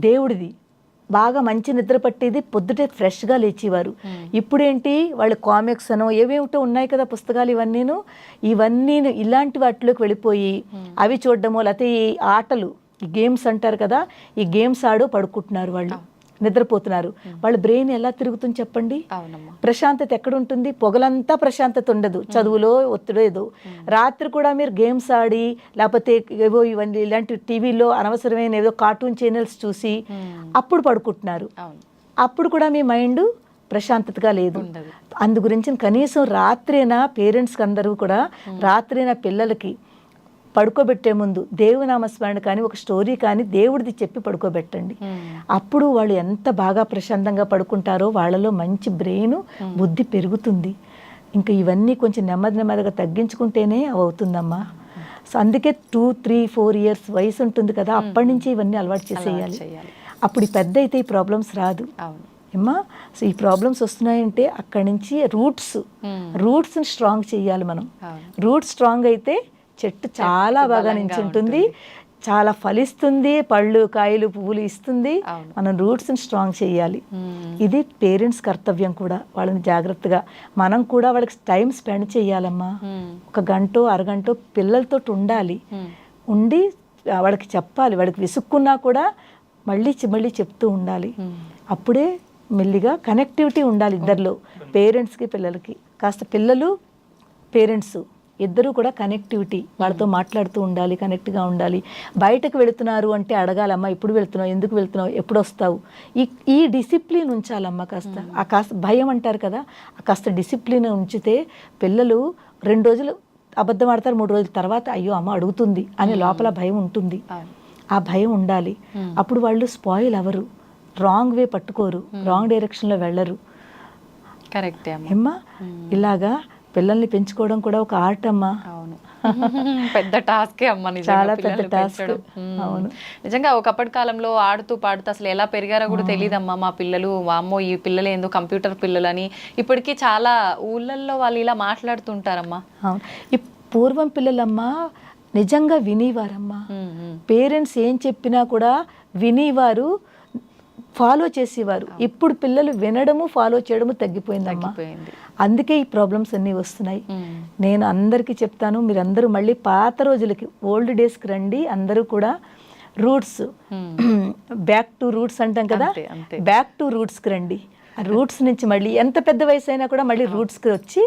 [SPEAKER 2] దేవుడిది బాగా మంచి నిద్ర పట్టేది, పొద్దుటే ఫ్రెష్గా లేచేవారు. ఇప్పుడేంటి వాళ్ళు కామిక్స్ అనో ఏవేమిటో ఉన్నాయి కదా పుస్తకాలు, ఇవన్నీ ఇలాంటి వాటిలోకి వెళ్ళిపోయి అవి చూడడమో, లేకపోతే ఈ ఆటలు, ఈ గేమ్స్ అంటారు కదా, ఈ గేమ్స్ ఆడో పడుకుంటున్నారు, వాళ్ళు నిద్రపోతున్నారు. వాళ్ళ బ్రెయిన్ ఎలా తిరుగుతుంది చెప్పండి? ప్రశాంతత ఎక్కడ ఉంటుంది? పొగలంతా ప్రశాంతత ఉండదు, చదువులో ఒత్తిడి ఏదో. రాత్రి కూడా మీరు గేమ్స్ ఆడి లేకపోతే ఏవో ఇవన్నీ ఇలాంటి టీవీలో అనవసరమైన ఏదో కార్టూన్ ఛానల్స్ చూసి అప్పుడు పడుకుంటున్నారు. అప్పుడు కూడా మీ మైండ్ ప్రశాంతతగా లేదు. అందు గురించి కనీసం రాత్రైనా పేరెంట్స్కి అందరూ కూడా రాత్రైనా పిల్లలకి పడుకోబెట్టే ముందు దేవుని నామస్మరణ కానీ ఒక స్టోరీ కానీ దేవుడిది చెప్పి పడుకోబెట్టండి. అప్పుడు వాళ్ళు ఎంత బాగా ప్రశాంతంగా పడుకుంటారో వాళ్ళలో మంచి బ్రెయిన్ బుద్ధి పెరుగుతుంది. ఇంకా ఇవన్నీ కొంచెం నెమ్మదిగా తగ్గించుకుంటేనే అవి అవుతుందమ్మా. సో అందుకే 2, 3, 4 ఇయర్స్ వయసు ఉంటుంది కదా, అప్పటి నుంచి ఇవన్నీ అలవాటు చేసేయాలి. అప్పుడు పెద్ద అయితే ఈ ప్రాబ్లమ్స్ రాదు అమ్మా. సో ఈ ప్రాబ్లమ్స్ వస్తున్నాయంటే అక్కడి నుంచి రూట్స్ని స్ట్రాంగ్ చేయాలి మనం. రూట్స్ స్ట్రాంగ్ అయితే చెట్టు చాలా బాగా నించుంటుంది, చాలా ఫలిస్తుంది, పళ్ళు కాయలు పువ్వులు ఇస్తుంది. మనం రూట్స్ని స్ట్రాంగ్ చేయాలి. ఇది పేరెంట్స్ కర్తవ్యం కూడా. వాళ్ళని జాగ్రత్తగా మనం కూడా వాళ్ళకి టైం స్పెండ్ చేయాలమ్మా. ఒక గంటో అరగంటో పిల్లలతో ఉండి వాళ్ళకి చెప్పాలి. వాడికి విసుక్కున్నా కూడా మళ్ళీ చెప్తూ ఉండాలి. అప్పుడే మెల్లిగా కనెక్టివిటీ ఉండాలి ఇద్దరిలో, పేరెంట్స్కి పిల్లలకి. కాస్త పిల్లలు పేరెంట్స్ ఇద్దరూ కూడా కనెక్టివిటీ, వాళ్ళతో మాట్లాడుతూ ఉండాలి, కనెక్ట్గా ఉండాలి. బయటకు వెళుతున్నారు అంటే అడగాలమ్మా, ఇప్పుడు వెళ్తున్నావు, ఎందుకు వెళ్తున్నావు, ఎప్పుడు వస్తావు, ఈ డిసిప్లిన్ ఉంచాలమ్మా. కాస్త భయం అంటారు కదా, కాస్త డిసిప్లిన్ ఉంచితే పిల్లలు 2 రోజులు అబద్ధం ఆడతారు, 3 రోజుల తర్వాత అయ్యో అమ్మ అడుగుతుంది అనే లోపల భయం ఉంటుంది. ఆ భయం ఉండాలి. అప్పుడు వాళ్ళు స్పాయిల్ అవ్వరు, రాంగ్ వే పట్టుకోరు, రాంగ్ డైరెక్షన్లో వెళ్ళరు.
[SPEAKER 1] కరెక్ట్
[SPEAKER 2] అమ్మా. ఇలాగా పిల్లల్ని పెంచుకోవడం కూడా ఒక ఆర్ట్ అమ్మా.
[SPEAKER 1] అవును, పెద్ద టాస్కే అమ్మ,
[SPEAKER 2] చాలా పెద్ద టాస్క్. అవును,
[SPEAKER 1] నిజంగా ఒకప్పటి కాలంలో ఆడుతూ పాడుతూ అసలు ఎలా పెరిగారో కూడా తెలియదమ్మా మా పిల్లలు. అమ్మో ఈ పిల్లలు ఏందో కంప్యూటర్ పిల్లలు అని. ఇప్పటికీ చాలా ఊళ్ళల్లో వాళ్ళు ఇలా మాట్లాడుతుంటారమ్మా.
[SPEAKER 2] అవును, ఈ పూర్వం పిల్లలమ్మా నిజంగా వినేవారమ్మా. పేరెంట్స్ ఏం చెప్పినా కూడా వినేవారు, ఫాలో చేసేవారు. ఇప్పుడు పిల్లలు వినడము ఫాలో చేయడము తగ్గిపోయిందమ్మా. అందుకే ఈ ప్రాబ్లమ్స్ అన్నీ వస్తున్నాయి. నేను అందరికీ చెప్తాను, మీరందరూ మళ్ళీ పాత రోజులకి, ఓల్డ్ డేస్కి రండి. అందరూ కూడా రూట్స్, బ్యాక్ టు రూట్స్ అంటాం కదా, బ్యాక్ టు రూట్స్కి రండి. ఆ రూట్స్ నుంచి మళ్ళీ ఎంత పెద్ద వయసు అయినా కూడా మళ్ళీ రూట్స్కి వచ్చి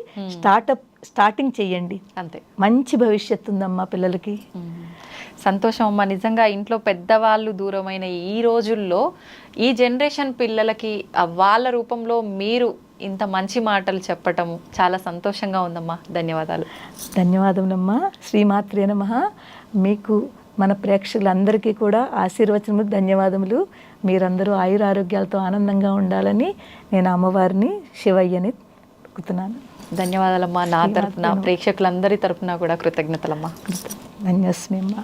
[SPEAKER 2] స్టార్టింగ్ చెయ్యండి. అంతే, మంచి భవిష్యత్తు ఉందమ్మా పిల్లలకి.
[SPEAKER 1] సంతోషం అమ్మ. నిజంగా ఇంట్లో పెద్దవాళ్ళు దూరమైన ఈ రోజుల్లో ఈ జనరేషన్ పిల్లలకి వాళ్ళ రూపంలో మీరు ఇంత మంచి మాటలు చెప్పటము చాలా సంతోషంగా ఉందమ్మా. ధన్యవాదాలు.
[SPEAKER 2] ధన్యవాదములమ్మా. శ్రీమాత్రే నమః. మీకు మన ప్రేక్షకులందరికీ కూడా ఆశీర్వచనములు, ధన్యవాదములు. మీరందరూ ఆయురారోగ్యాలతో ఆనందంగా ఉండాలని నేను అమ్మవారిని శివయ్యని కోరుతున్నాను.
[SPEAKER 1] ధన్యవాదాలమ్మా. నా తరపున, ప్రేక్షకులందరి తరపున కూడా కృతజ్ఞతలమ్మా.
[SPEAKER 2] ధన్యస్మి అమ్మా.